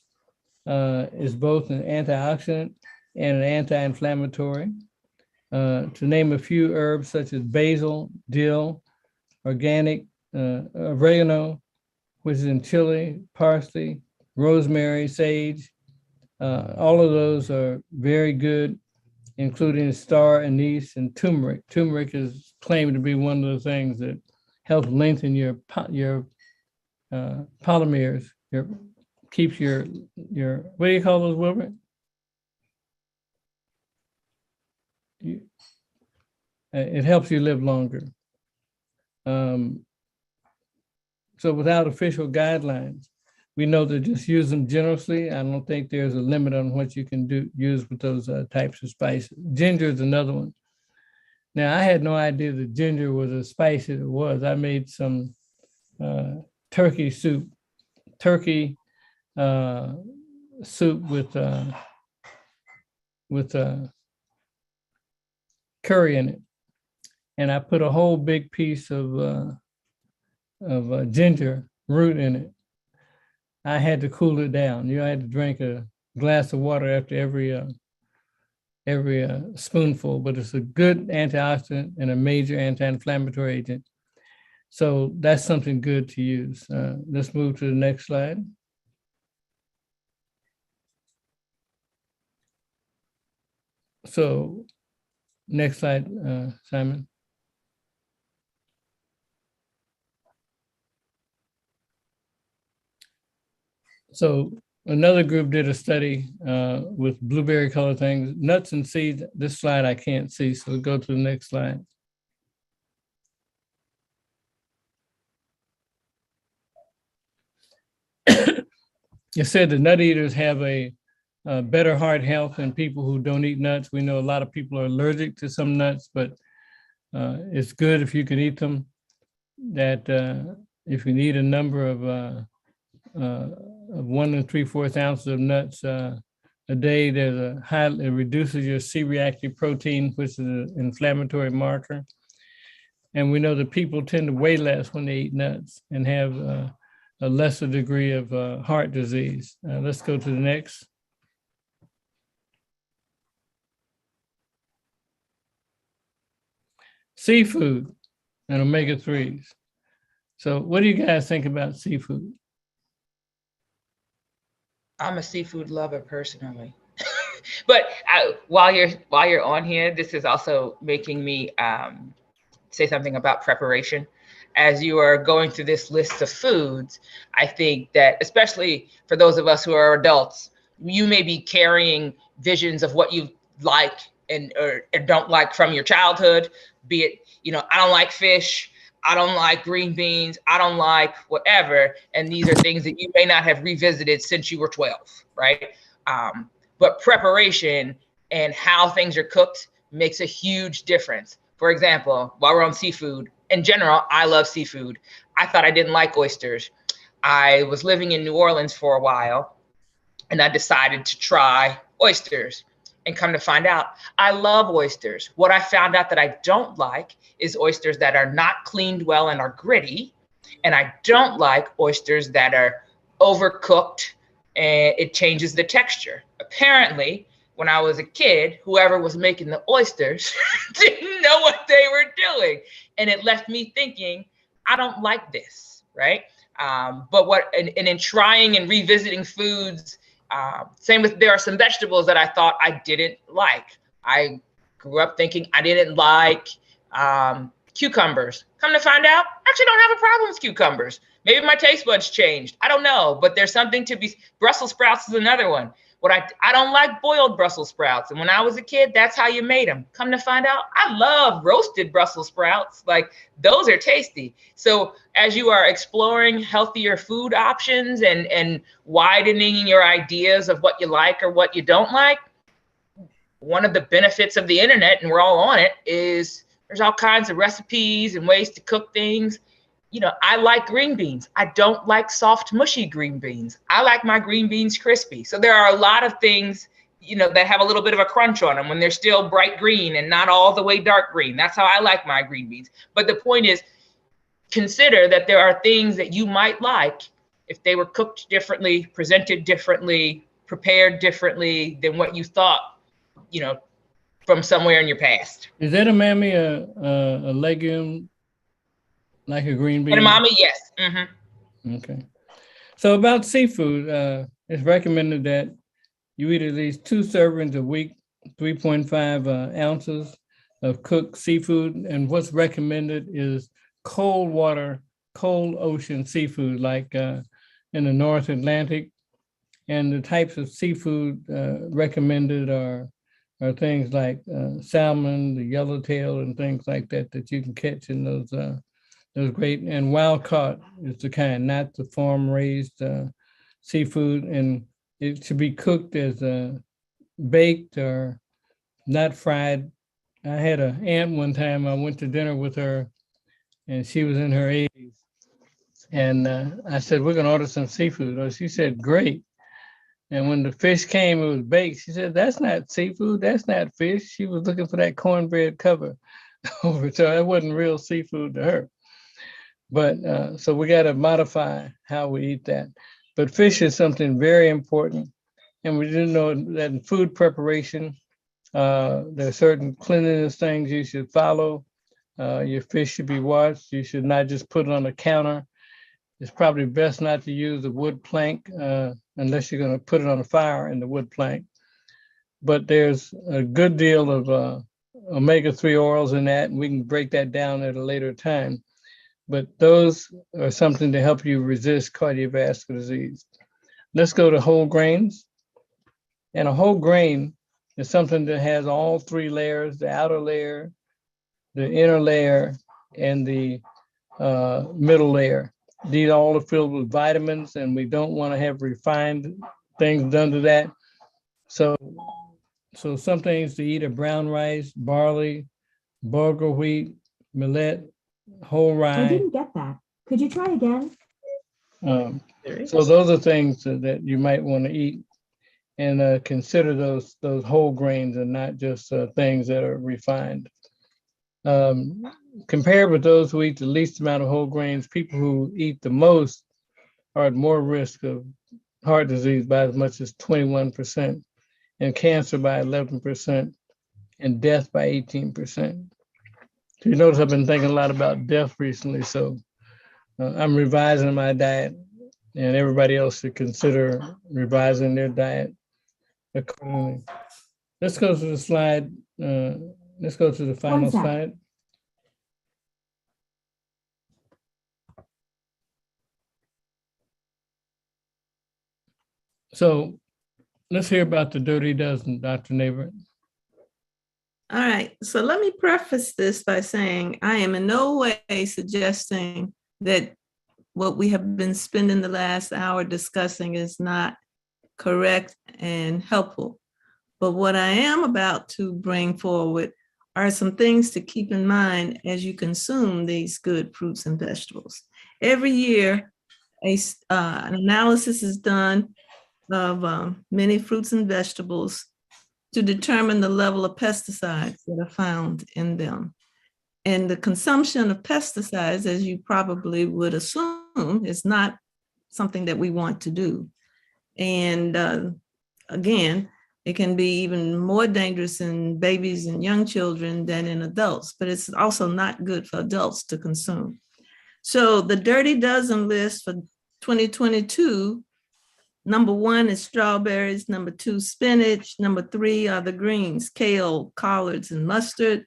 Is both an antioxidant and an anti-inflammatory. To name a few herbs such as basil, dill, organic, oregano, which is in chili, parsley, rosemary, sage. All of those are very good, including star anise and turmeric. Turmeric is claimed to be one of the things that helps lengthen your polymeres, keeps your what do you call those, Wilbert? It helps you live longer. So without official guidelines, we know to just use them generously. I don't think there's a limit on what you can use with those types of spices. Ginger is another one. Now, I had no idea that ginger was as spicy as it was. I made some turkey soup with curry in it, and I put a whole big piece of ginger root in it. I had to cool it down. I had to drink a glass of water after every spoonful. But it's a good antioxidant and a major anti-inflammatory agent. So that's something good to use. Let's move to the next slide. So next slide, Simon. So another group did a study with blueberry colored things, nuts and seeds. This slide I can't see, so we'll go to the next slide. It said the nut eaters have a better heart health than people who don't eat nuts. We know a lot of people are allergic to some nuts, but it's good if you can eat them. That if you need a number of 1 3/4 ounces of nuts a day, it reduces your C-reactive protein, which is an inflammatory marker. And we know that people tend to weigh less when they eat nuts and have a lesser degree of heart disease. Let's go to the next. Seafood and omega-3s. So what do you guys think about seafood? I'm a seafood lover personally. But while you're on here, this is also making me say something about preparation. As you are going through this list of foods, I think that especially for those of us who are adults, you may be carrying visions of what you like and or don't like from your childhood, be it, I don't like fish, I don't like green beans, I don't like whatever. And these are things that you may not have revisited since you were 12, right? But preparation and how things are cooked makes a huge difference. For example, while we're on seafood, in general, I love seafood. I thought I didn't like oysters. I was living in New Orleans for a while, and I decided to try oysters. And come to find out, I love oysters. What I found out that I don't like is oysters that are not cleaned well and are gritty. And I don't like oysters that are overcooked and it changes the texture. Apparently, when I was a kid, whoever was making the oysters didn't know what they were doing. And it left me thinking, I don't like this, right? But in trying and revisiting foods, same with, there are some vegetables that I thought I didn't like. I grew up thinking I didn't like cucumbers. Come to find out, I actually don't have a problem with cucumbers. Maybe my taste buds changed. I don't know, but there's something to be, Brussels sprouts is another one. I don't like boiled Brussels sprouts. And when I was a kid, that's how you made them. Come to find out, I love roasted Brussels sprouts. Like, those are tasty. So as you are exploring healthier food options and widening your ideas of what you like or what you don't like, one of the benefits of the internet, and we're all on it, is there's all kinds of recipes and ways to cook things. You know, I like green beans. I don't like soft, mushy green beans. I like my green beans crispy. So there are a lot of things, you know, that have a little bit of a crunch on them when they're still bright green and not all the way dark green. That's how I like my green beans. But the point is, consider that there are things that you might like if they were cooked differently, presented differently, prepared differently than what you thought, you know, from somewhere in your past. Is edamame a legume like a green bean? Edamame, yes. Mm-hmm. Okay. So about seafood, it's recommended that you eat at least 2 servings a week, 3.5 ounces of cooked seafood. And what's recommended is cold water, cold ocean seafood, like in the North Atlantic. And the types of seafood recommended are things like salmon, the yellowtail, and things like that that you can catch in those great, and wild caught is the kind, not the farm raised seafood. And it should be cooked as baked or not fried. I had an aunt one time, I went to dinner with her and she was in her 80s. And I said, we're gonna order some seafood. Or she said, great. And when the fish came, it was baked. She said, that's not seafood, that's not fish. She was looking for that cornbread cover over, so it wasn't real seafood to her. But so we got to modify how we eat that. But fish is something very important. And we do know that in food preparation, there are certain cleanliness things you should follow. Your fish should be washed. You should not just put it on the counter. It's probably best not to use a wood plank unless you're going to put it on a fire in the wood plank. But there's a good deal of omega-3 oils in that, and we can break that down at a later time. But those are something to help you resist cardiovascular disease. Let's go to whole grains. And a whole grain is something that has all 3 layers, the outer layer, the inner layer, and the middle layer. These all are filled with vitamins, and we don't want to have refined things done to that. So some things to eat are brown rice, barley, bulgur wheat, millet, whole rye. I didn't get that. Could you try again? So those are things that you might want to eat, and consider those whole grains and not just things that are refined. Compared with those who eat the least amount of whole grains, people who eat the most are at more risk of heart disease by as much as 21%, and cancer by 11%, and death by 18%. So you notice I've been thinking a lot about death recently, so I'm revising my diet, and everybody else should consider revising their diet accordingly. Let's go to the slide. Let's go to the final slide. So let's hear about the dirty dozen, Dr. Neighbor. All right, so let me preface this by saying I am in no way suggesting that what we have been spending the last hour discussing is not correct and helpful. But what I am about to bring forward are some things to keep in mind as you consume these good fruits and vegetables. Every year, an analysis is done of many fruits and vegetables to determine the level of pesticides that are found in them. And the consumption of pesticides, as you probably would assume, is not something that we want to do. And again, It can be even more dangerous in babies and young children than in adults, but it's also not good for adults to consume. So the Dirty Dozen list for 2022, number 1 is strawberries, number 2, spinach, number 3 are the greens, kale, collards, and mustard,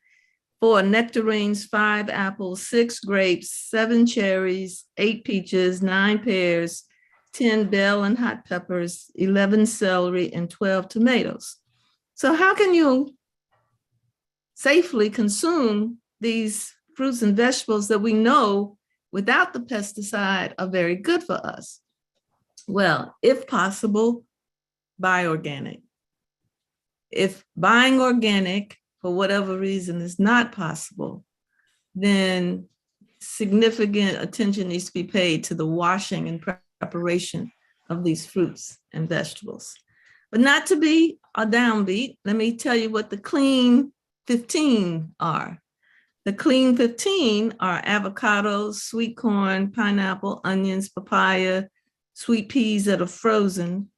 4 nectarines, 5 apples, 6 grapes, 7 cherries, 8 peaches, 9 pears, 10 bell and hot peppers, 11 celery, and 12 tomatoes. So how can you safely consume these fruits and vegetables that we know without the pesticide are very good for us? Well, if possible, buy organic. If buying organic for whatever reason is not possible, then significant attention needs to be paid to the washing and preparation of these fruits and vegetables. But not to be a downbeat, let me tell you what the clean 15 are. The clean 15 are avocados, sweet corn, pineapple, onions, papaya, sweet peas that are frozen,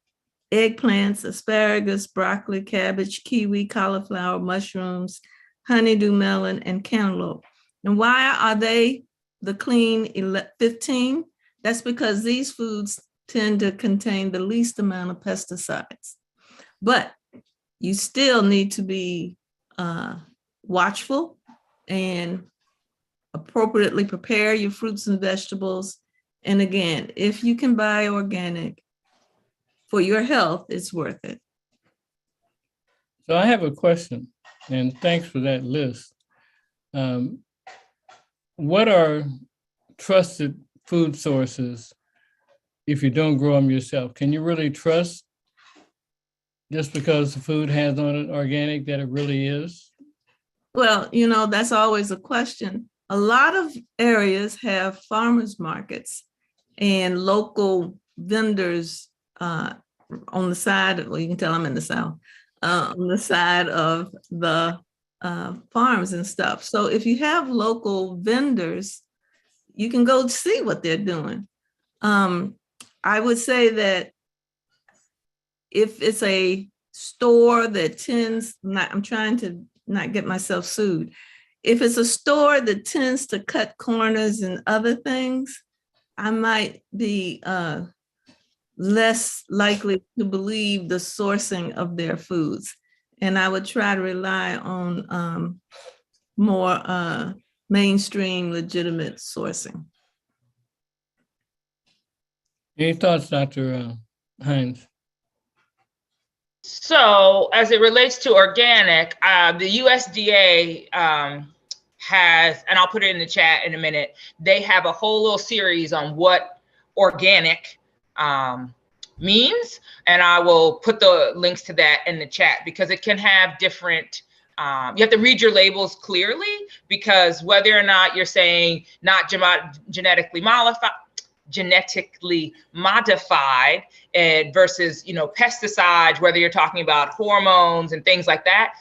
eggplants, asparagus, broccoli, cabbage, kiwi, cauliflower, mushrooms, honeydew melon, and cantaloupe. And why are they the clean 15? That's because these foods tend to contain the least amount of pesticides. But you still need to be watchful and appropriately prepare your fruits and vegetables. And again, if you can buy organic for your health, it's worth it. So I have a question, and thanks for that list. What are trusted food sources if you don't grow them yourself? Can you really trust just because the food has on it organic that it really is? Well, you know, that's always a question. A lot of areas have farmers markets and local vendors on the side, well, you can tell I'm in the South, on the side of the farms and stuff. So if you have local vendors, you can go see what they're doing. I would say that if it's a store that tends, I'm trying to not get myself sued. If it's a store that tends to cut corners and other things, I might be less likely to believe the sourcing of their foods. And I would try to rely on more mainstream, legitimate sourcing. Any thoughts, Dr. Hines? So as it relates to organic, the USDA has, and I'll put it in the chat in a minute, they have a whole little series on what organic means. And I will put the links to that in the chat because it can have different, you have to read your labels clearly, because whether or not you're saying not genetically modified versus, you know, pesticides, whether you're talking about hormones and things like that.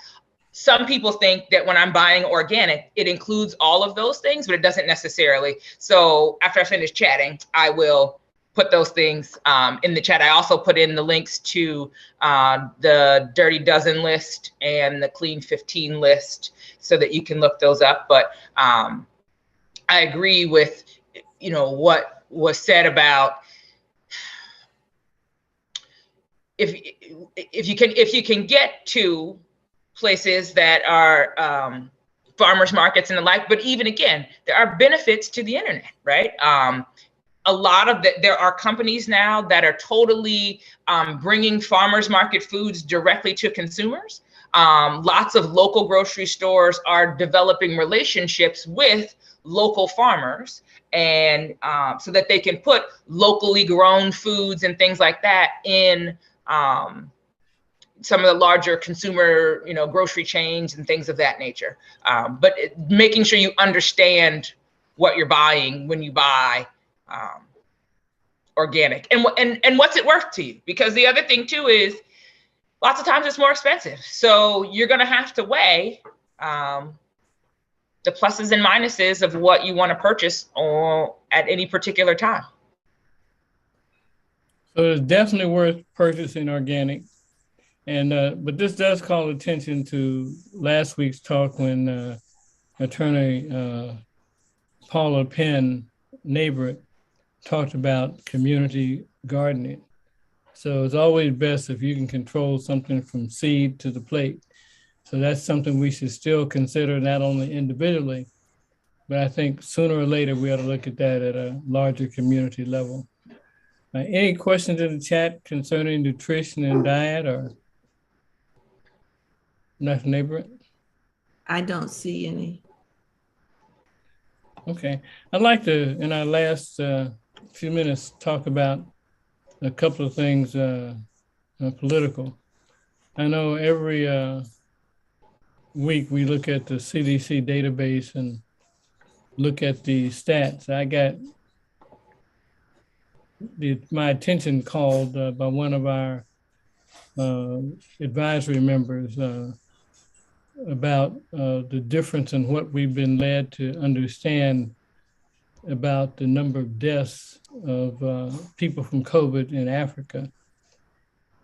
Some people think that when I'm buying organic, it includes all of those things, but it doesn't necessarily. So after I finish chatting, I will put those things in the chat. I also put in the links to the Dirty Dozen list and the Clean 15 list so that you can look those up. But I agree with, you know, what was said about if you can get to places that are farmers markets and the like, but even again, there are benefits to the internet, right? A lot of there are companies now that are totally bringing farmers market foods directly to consumers. Lots of local grocery stores are developing relationships with local farmers, and so that they can put locally grown foods and things like that in some of the larger consumer, you know, grocery chains and things of that nature. But making sure you understand what you're buying when you buy organic, and what's it worth to you? Because the other thing too is lots of times it's more expensive. So you're going to have to weigh the pluses and minuses of what you want to purchase at any particular time. So it's definitely worth purchasing organic. And but this does call attention to last week's talk when Attorney Paula Penn Neighbor talked about community gardening. So it's always best if you can control something from seed to the plate. So that's something we should still consider, not only individually, but I think sooner or later we ought to look at that at a larger community level. Any questions in the chat concerning nutrition and diet, or Dr. Neighbor? I don't see any. Okay, I'd like to, in our last few minutes, talk about a couple of things political. I know every week we look at the CDC database and look at the stats. I got my attention called by one of our advisory members about the difference in what we've been led to understand about the number of deaths of people from COVID in Africa.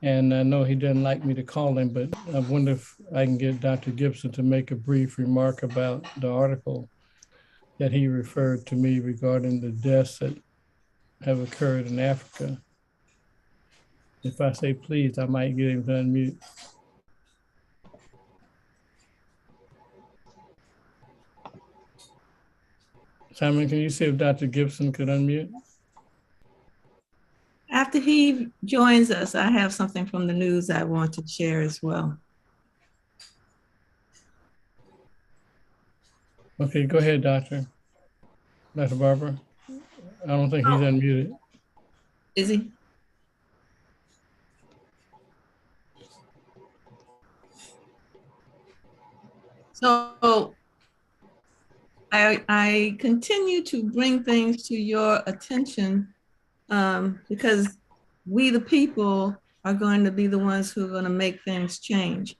And I know he doesn't like me to call him, but I wonder if I can get Dr. Gibson to make a brief remark about the article that he referred to me regarding the deaths that have occurred in Africa. If I say please, I might get him to unmute. Simon, can you see if Dr. Gibson could unmute? After he joins us, I have something from the news I want to share as well. Okay, go ahead, Dr. Barber. I don't think he's unmuted. Is he? So I continue to bring things to your attention because we, the people, are going to be the ones who are going to make things change.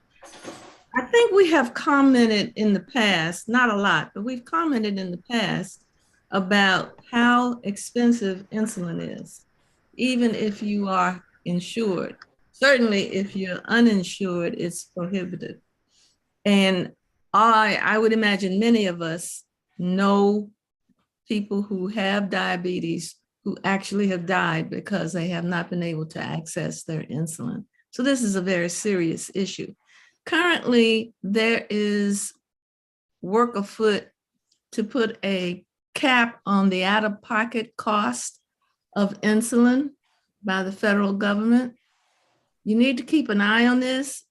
I think we have commented in the past, not a lot, but we've commented in the past about how expensive insulin is, even if you are insured. Certainly, if you're uninsured, it's prohibitive. And I would imagine many of us know people who have diabetes who actually have died because they have not been able to access their insulin. So this is a very serious issue. Currently, there is work afoot to put a cap on the out-of-pocket cost of insulin by the federal government. You need to keep an eye on this.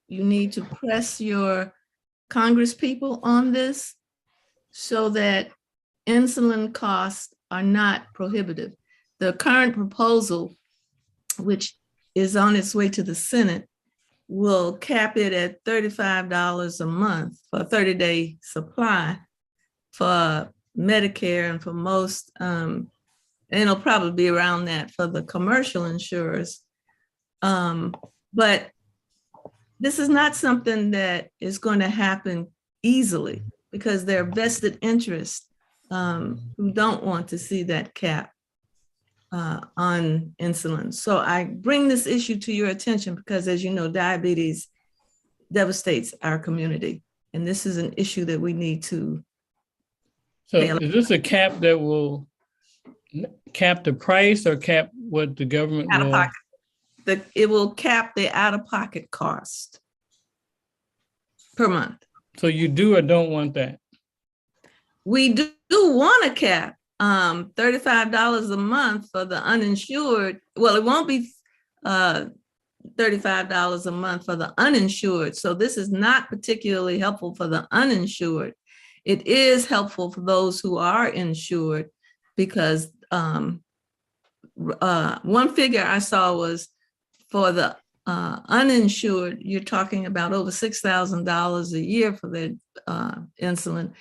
You need to press your Congress people on this so that insulin costs are not prohibitive. The current proposal, which is on its way to the Senate, will cap it at $35 a month for a 30-day supply for Medicare and for most, and it'll probably be around that for the commercial insurers. But this is not something that is going to happen easily because there are vested interests who don't want to see that cap on insulin. So I bring this issue to your attention because, as you know, diabetes devastates our community. And this is an issue that we need to. So is this a cap that will cap the price or cap what the government will? Out-of-pocket. It will cap the out-of-pocket cost per month. So you do or don't want that? We do want a cap. $35 a month for the uninsured. Well, it won't be $35 a month for the uninsured. So this is not particularly helpful for the uninsured. It is helpful for those who are insured because one figure I saw was for the uninsured, you're talking about over $6,000 a year for their insulin.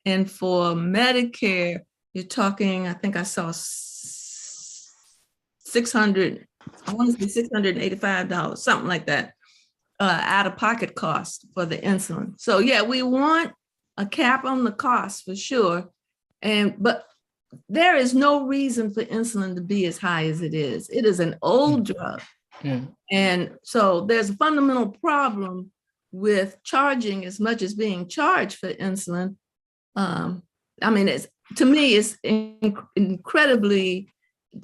And for Medicare, you're talking, I think I saw $685, something like that, out-of-pocket cost for the insulin. So yeah, we want a cap on the cost for sure. But there is no reason for insulin to be as high as it is. It is an old drug. Yeah. And so there's a fundamental problem with charging as much as being charged for insulin. I mean, to me, it's incredibly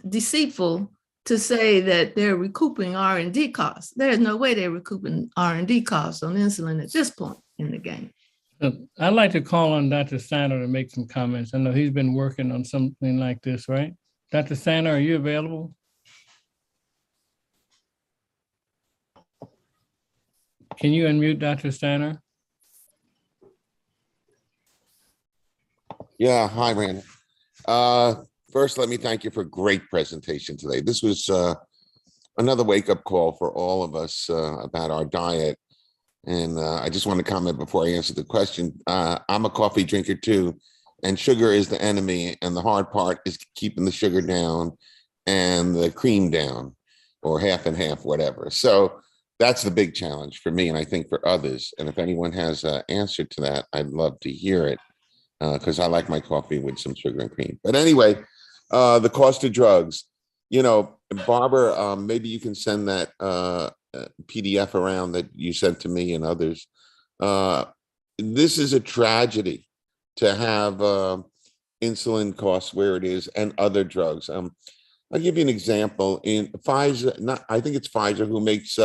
deceitful to say that they're recouping R&D costs. There's no way they're recouping R&D costs on insulin at this point in the game. I'd like to call on Dr. Steiner to make some comments. I know he's been working on something like this, right? Dr. Steiner, are you available? Can you unmute Dr. Steiner? Yeah, hi, Rand. First, let me thank you for a great presentation today. This was another wake-up call for all of us about our diet. And I just want to comment before I answer the question. I'm a coffee drinker too, and sugar is the enemy. And the hard part is keeping the sugar down and the cream down, or half and half, whatever. So that's the big challenge for me, and I think for others. And if anyone has an answer to that, I'd love to hear it, because I like my coffee with some sugar and cream. But anyway, the cost of drugs. You know, Barbara, maybe you can send that PDF around that you sent to me and others. This is a tragedy to have insulin costs where it is, and other drugs. I'll give you an example. In Pfizer, I think it's Pfizer who makes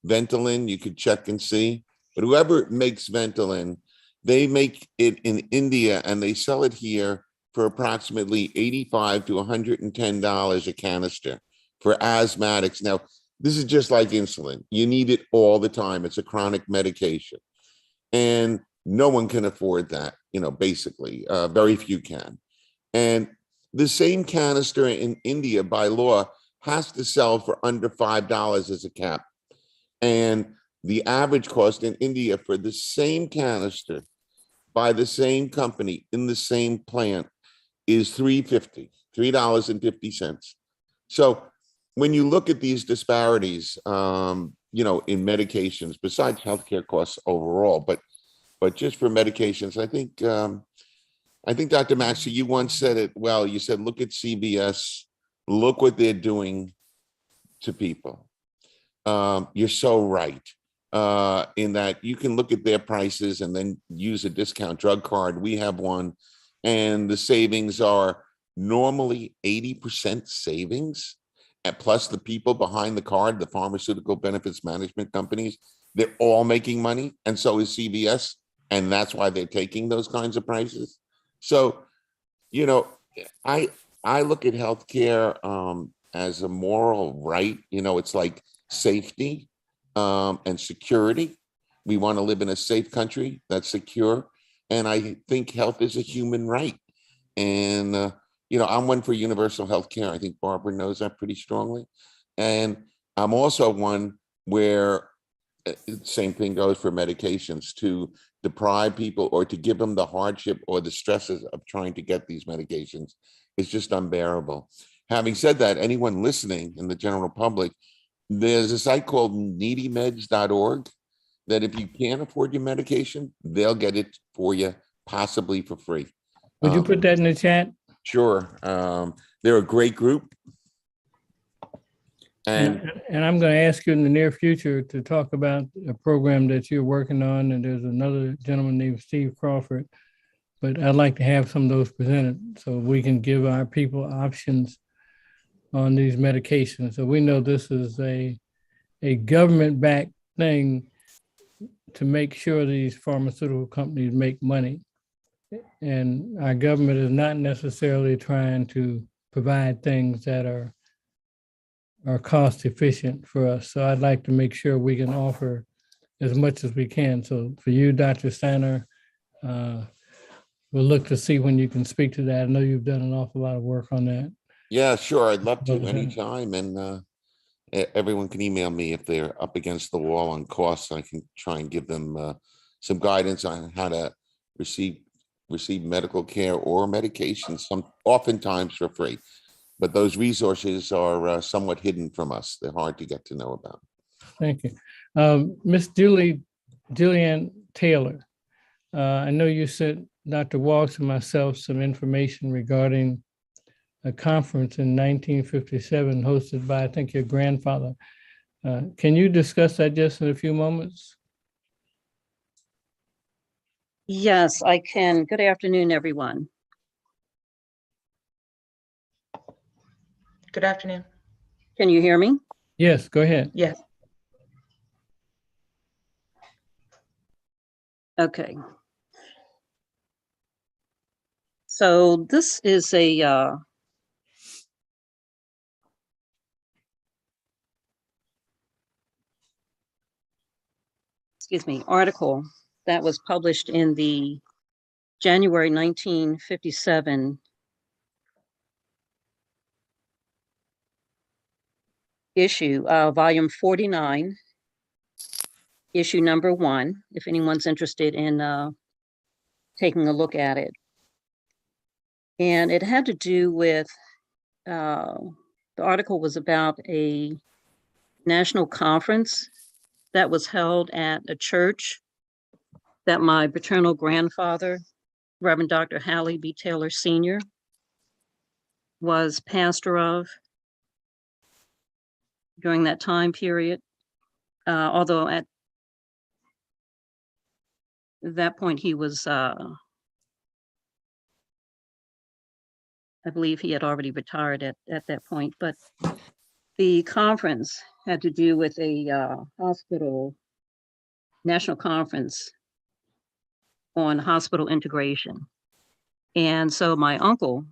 Ventolin. You could check and see, but whoever makes Ventolin, they make it in India and they sell it here for approximately $85 to $110 a canister for asthmatics. Now, this is just like insulin. You need it all the time. It's a chronic medication. And no one can afford that, you know, basically. Very few can. And the same canister in India by law has to sell for under $5 as a cap. And the average cost in India for the same canister by the same company in the same plant is $3.50. So when you look at these disparities, you know, in medications, besides healthcare costs overall, but just for medications, I think Dr. Maxey, you once said it well. You said, look at CVS, look what they're doing to people. You're so right in that you can look at their prices and then use a discount drug card. We have one, and the savings are normally 80% savings. And plus the people behind the card, the pharmaceutical benefits management companies, they're all making money. And so is CVS. And that's why they're taking those kinds of prices. So, you know, I look at healthcare as a moral right. You know, it's like safety and security. We want to live in a safe country that's secure. And I think health is a human right. And, you know, I'm one for universal health care. I think Barbara knows that pretty strongly. And I'm also one where same thing goes for medications. To deprive people or to give them the hardship or the stresses of trying to get these medications is just unbearable. Having said that, anyone listening in the general public, there's a site called needymeds.org that if you can't afford your medication, they'll get it for you, possibly for free. Would you put that in the chat? Sure. They're a great group. And I'm going to ask you in the near future to talk about a program that you're working on. And there's another gentleman named Steve Crawford, but I'd like to have some of those presented so we can give our people options on these medications. So we know this is a government-backed thing to make sure these pharmaceutical companies make money. And our government is not necessarily trying to provide things that are cost efficient for us. So I'd like to make sure we can offer as much as we can. So for you, Dr. Steiner, we'll look to see when you can speak to that. I know you've done an awful lot of work on that. Yeah, sure. I'd love to anytime. And everyone can email me if they're up against the wall on costs. I can try and give them some guidance on how to receive medical care or medications, oftentimes for free. But those resources are somewhat hidden from us. They're hard to get to know about. Thank you. Miss Julianne Taylor, I know you sent Dr. Walsh and myself some information regarding a conference in 1957 hosted by, I think, your grandfather. Can you discuss that just in a few moments? Yes, I can. Good afternoon, everyone. Good afternoon. Can you hear me? Yes, go ahead. Yes. Okay. So this is a article that was published in the January 1957 issue, volume 49, issue number 1, if anyone's interested in taking a look at it. And it had to do with, the article was about a national conference that was held at a church that my paternal grandfather, Reverend Dr. Hallie B. Taylor Sr., was pastor of during that time period. Although at that point he was, I believe he had already retired at that point, but the conference had to do with a hospital, national conference on hospital integration. And so my uncle,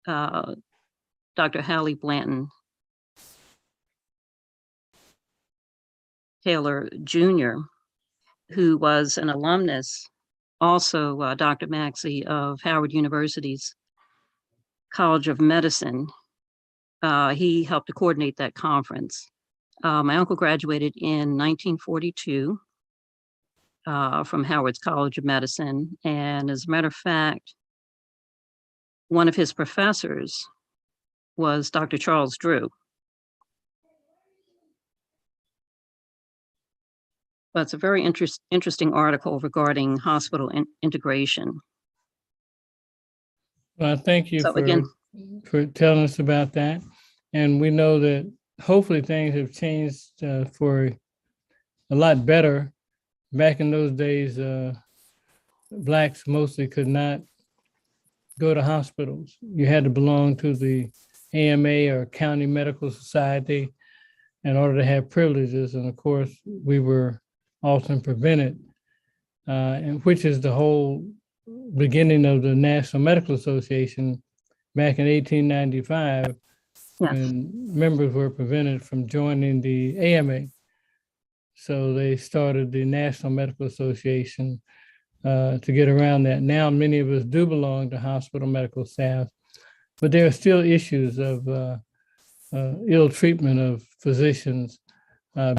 Dr. Hallie Blanton Taylor Jr., who was an alumnus, also Dr. Maxey of Howard University's College of Medicine. He helped to coordinate that conference. My uncle graduated in 1942 from Howard's College of Medicine. And as a matter of fact, one of his professors was Dr. Charles Drew. But it's a very interesting article regarding hospital integration. Well, thank you So again, for telling us about that. And we know that hopefully things have changed for a lot better. Back in those days, Blacks mostly could not go to hospitals. You had to belong to the AMA or County Medical Society in order to have privileges. And of course, we were often prevented, and which is the whole beginning of the National Medical Association back in 1895, yes, when members were prevented from joining the AMA. So they started the National Medical Association to get around that. Now, many of us do belong to hospital medical staff, but there are still issues of ill treatment of physicians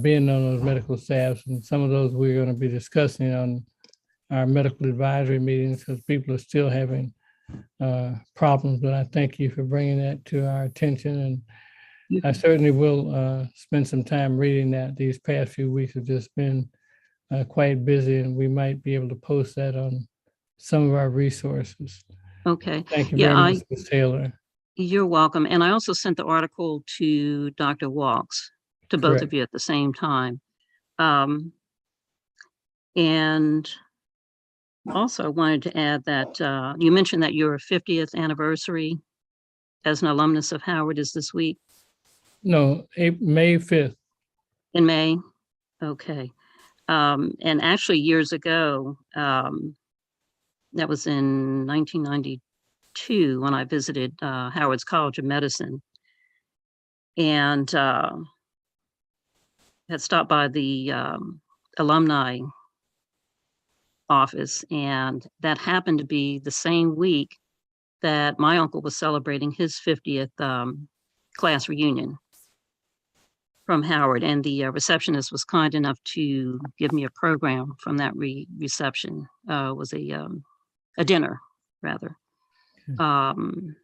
being on those medical staffs. And some of those we're going to be discussing on our medical advisory meetings because people are still having problems. But I thank you for bringing that to our attention. And I certainly will spend some time reading that. These past few weeks have just been quite busy, and we might be able to post that on some of our resources. okay. Thank you Yeah, very much, Ms. Taylor. You're welcome. And I also sent the article to Dr. Walks, to both Correct. of you at the same time. And also I wanted to add that you mentioned that your 50th anniversary as an alumnus of Howard is this week. No, May 5th. In May? Okay. And actually years ago, that was in 1992 when I visited Howard's College of Medicine, and had stopped by the alumni office, and that happened to be the same week that my uncle was celebrating his 50th class reunion from Howard, and the receptionist was kind enough to give me a program from that reception. Was a dinner, rather. And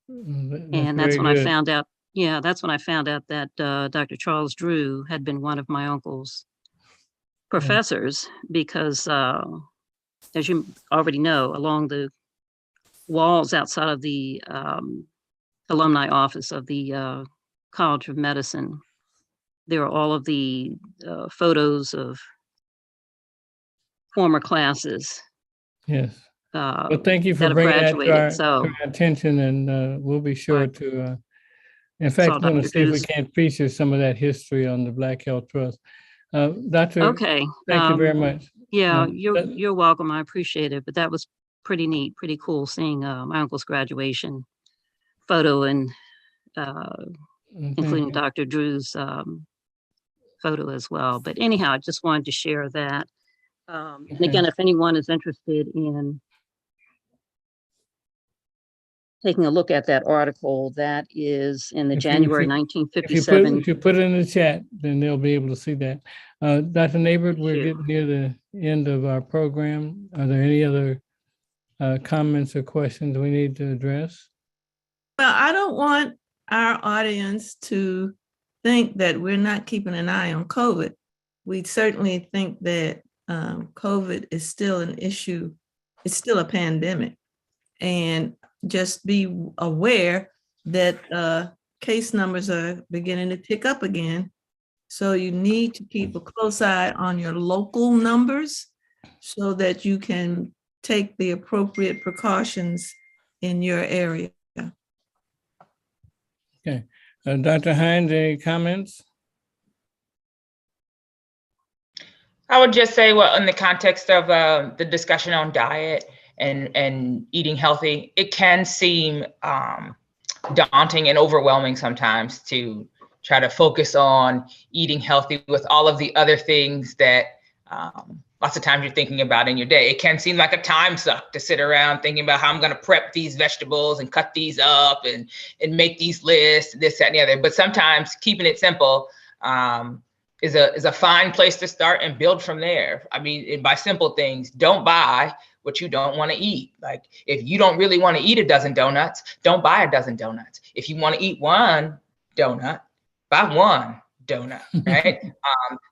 that's when I found out. Yeah, that's when I found out that Dr. Charles Drew had been one of my uncle's professors, because as you already know, along the walls outside of the alumni office of the College of Medicine, there are all of the photos of former classes Yes. uh, Well, thank you for that have bringing that to graduated. our, So to our attention, and we'll be sure Right. to, in saw fact, we're going to Dr. see if we Drew's. can't feature some of that history on the Black Health Trust. Dr. Okay. Thank you very much. Yeah, that- you're welcome. I appreciate it. But that was pretty neat, pretty cool seeing my uncle's graduation photo and Thank including you. Dr. Drew's photo as well. But anyhow, I just wanted to share that. And Okay. again, if anyone is interested in taking a look at that article, that is in the If you- January if you- 1957. If you put it in the chat, then they'll be able to see that. Dr. Neighbor, we're Sure. getting near the end of our program. Are there any other comments or questions we need to address? Well, I don't want our audience to think that we're not keeping an eye on COVID. We certainly think that COVID is still an issue. It's still a pandemic. And just be aware that case numbers are beginning to tick up again. So you need to keep a close eye on your local numbers so that you can take the appropriate precautions in your area. Okay. Dr. Hines, any comments? I would just say, well, in the context of the discussion on diet and eating healthy, it can seem daunting and overwhelming sometimes to try to focus on eating healthy with all of the other things that lots of times you're thinking about in your day. It can seem like a time suck to sit around thinking about how I'm going to prep these vegetables and cut these up and make these lists, this, that, and the other. But sometimes keeping it simple is a fine place to start and build from there. I mean, by simple things, don't buy what you don't want to eat. Like if you don't really want to eat a dozen donuts, don't buy a dozen donuts. If you want to eat one donut, buy one donut, right?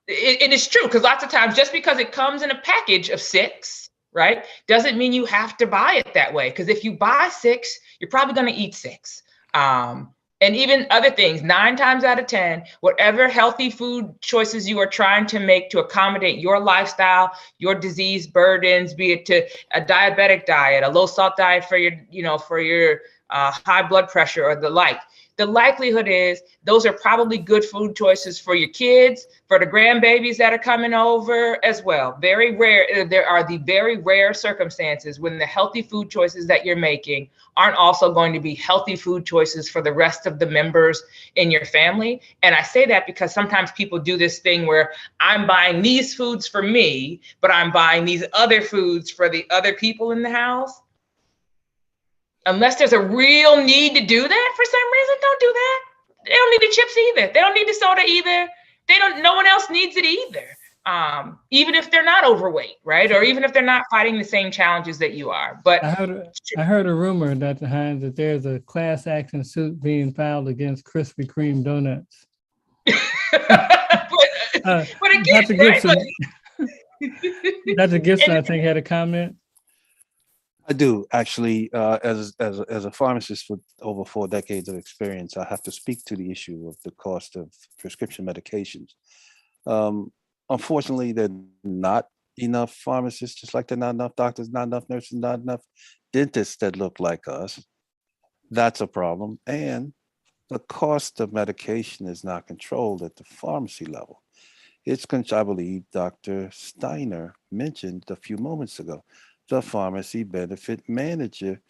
It is true, because lots of times just because it comes in a package of 6, right, doesn't mean you have to buy it that way. Because if you buy 6, you're probably going to eat 6. And even other things, 9 times out of 10, whatever healthy food choices you are trying to make to accommodate your lifestyle, your disease burdens, be it to a diabetic diet, a low salt diet for your high blood pressure or the like, the likelihood is those are probably good food choices for your kids, for the grandbabies that are coming over as well. Very rare, there are the very rare circumstances when the healthy food choices that you're making aren't also going to be healthy food choices for the rest of the members in your family. And I say that because sometimes people do this thing where I'm buying these foods for me, but I'm buying these other foods for the other people in the house. Unless there's a real need to do that for some reason, don't do that. They don't need the chips either. They don't need the soda either. No one else needs it either. Even if they're not overweight, right? Or even if they're not fighting the same challenges that you are. But I heard a rumor, Dr. Hines, that there's a class action suit being filed against Krispy Kreme donuts. but again, Dr. Gibson, right? Dr. Gibson, I think, had a comment. I do actually, as a pharmacist with over 4 decades of experience, I have to speak to the issue of the cost of prescription medications. Unfortunately, there are not enough pharmacists, just like there are not enough doctors, not enough nurses, not enough dentists that look like us. That's a problem. And the cost of medication is not controlled at the pharmacy level. It's, I believe Dr. Steiner mentioned a few moments ago, the pharmacy benefit manager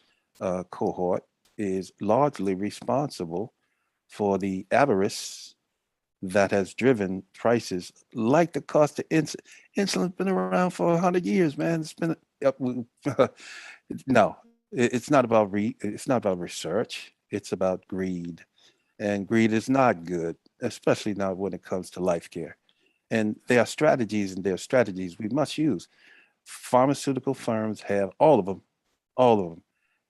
cohort is largely responsible for the avarice that has driven prices like the cost of insulin. Insulin's been around for 100 years, man. It's been no, it's not about research. It's about greed, and greed is not good, especially not when it comes to life care. And there are strategies we must use. Pharmaceutical firms have, all of them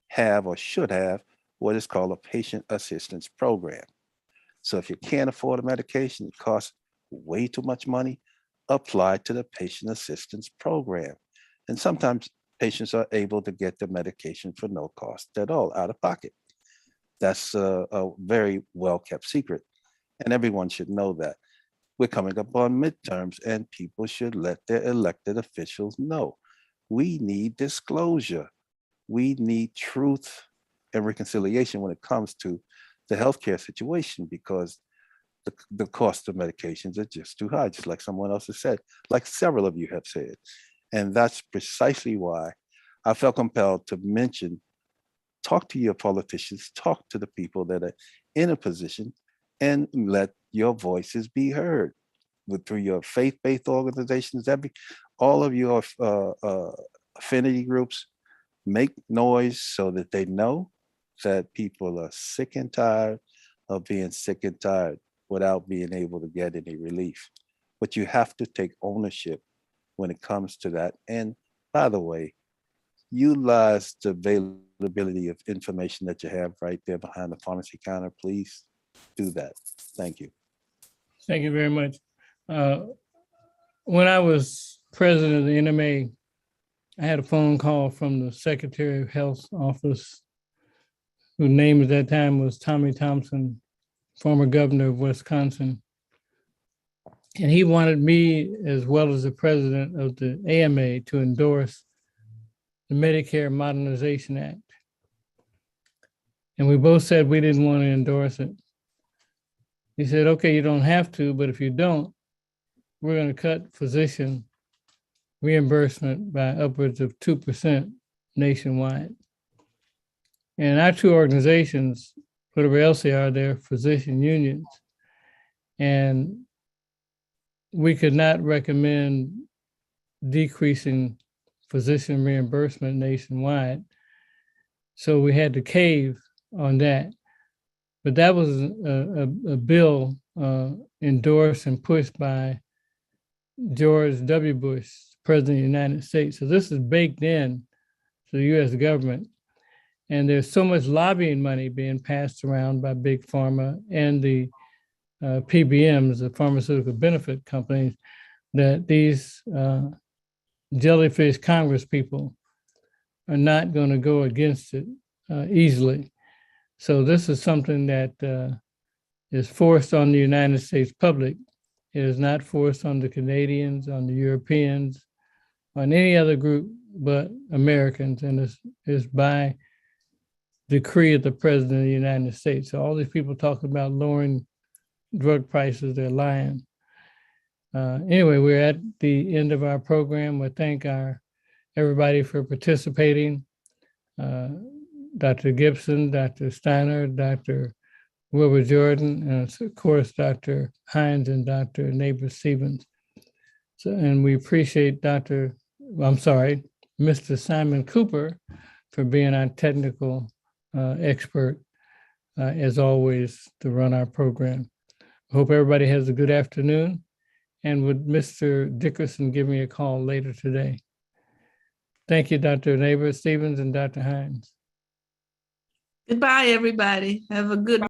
have or should have what is called a patient assistance program. So if you can't afford a medication, it costs way too much money, apply to the patient assistance program. And sometimes patients are able to get the medication for no cost at all, out of pocket. That's a very well-kept secret, and everyone should know that. We're coming up on midterms, and people should let their elected officials know. We need disclosure. We need truth and reconciliation when it comes to the healthcare situation, because the cost of medications are just too high, just like someone else has said, like several of you have said. And that's precisely why I felt compelled to mention, talk to your politicians, talk to the people that are in a position, and let your voices be heard through your faith-based organizations, all of your affinity groups. Make noise so that they know that people are sick and tired of being sick and tired without being able to get any relief. But you have to take ownership when it comes to that. And by the way, utilize the availability of information that you have right there behind the pharmacy counter. Please do that. Thank you. Thank you very much. When I was president of the NMA, I had a phone call from the Secretary of Health's office, whose name at that time was Tommy Thompson, former governor of Wisconsin. And he wanted me, as well as the president of the AMA, to endorse the Medicare Modernization Act. And we both said we didn't want to endorse it. He said, okay, you don't have to, but if you don't, we're going to cut physician reimbursement by upwards of 2% nationwide. And our two organizations, whatever else they are, they're physician unions. And we could not recommend decreasing physician reimbursement nationwide. So we had to cave on that. But that was a bill endorsed and pushed by George W. Bush, President of the United States. So this is baked in to the US government. And there's so much lobbying money being passed around by Big Pharma and the PBMs, the pharmaceutical benefit companies, that these jellyfish Congress people are not going to go against it easily. So this is something that is forced on the United States public. It is not forced on the Canadians, on the Europeans, on any other group but Americans, and it's by decree of the President of the United States. So all these people talking about lowering drug prices, they're lying. Anyway, we're at the end of our program. We thank everybody for participating. Dr. Gibson, Dr. Steiner, Dr. Wilbur Jordan, and of course, Dr. Hines and Dr. Neighbor-Stevens. So, and we appreciate Mr. Simon Cooper for being our technical expert, as always, to run our program. I hope everybody has a good afternoon. And would Mr. Dickerson give me a call later today? Thank you, Dr. Neighbor-Stevens and Dr. Hines. Goodbye, everybody. Have a good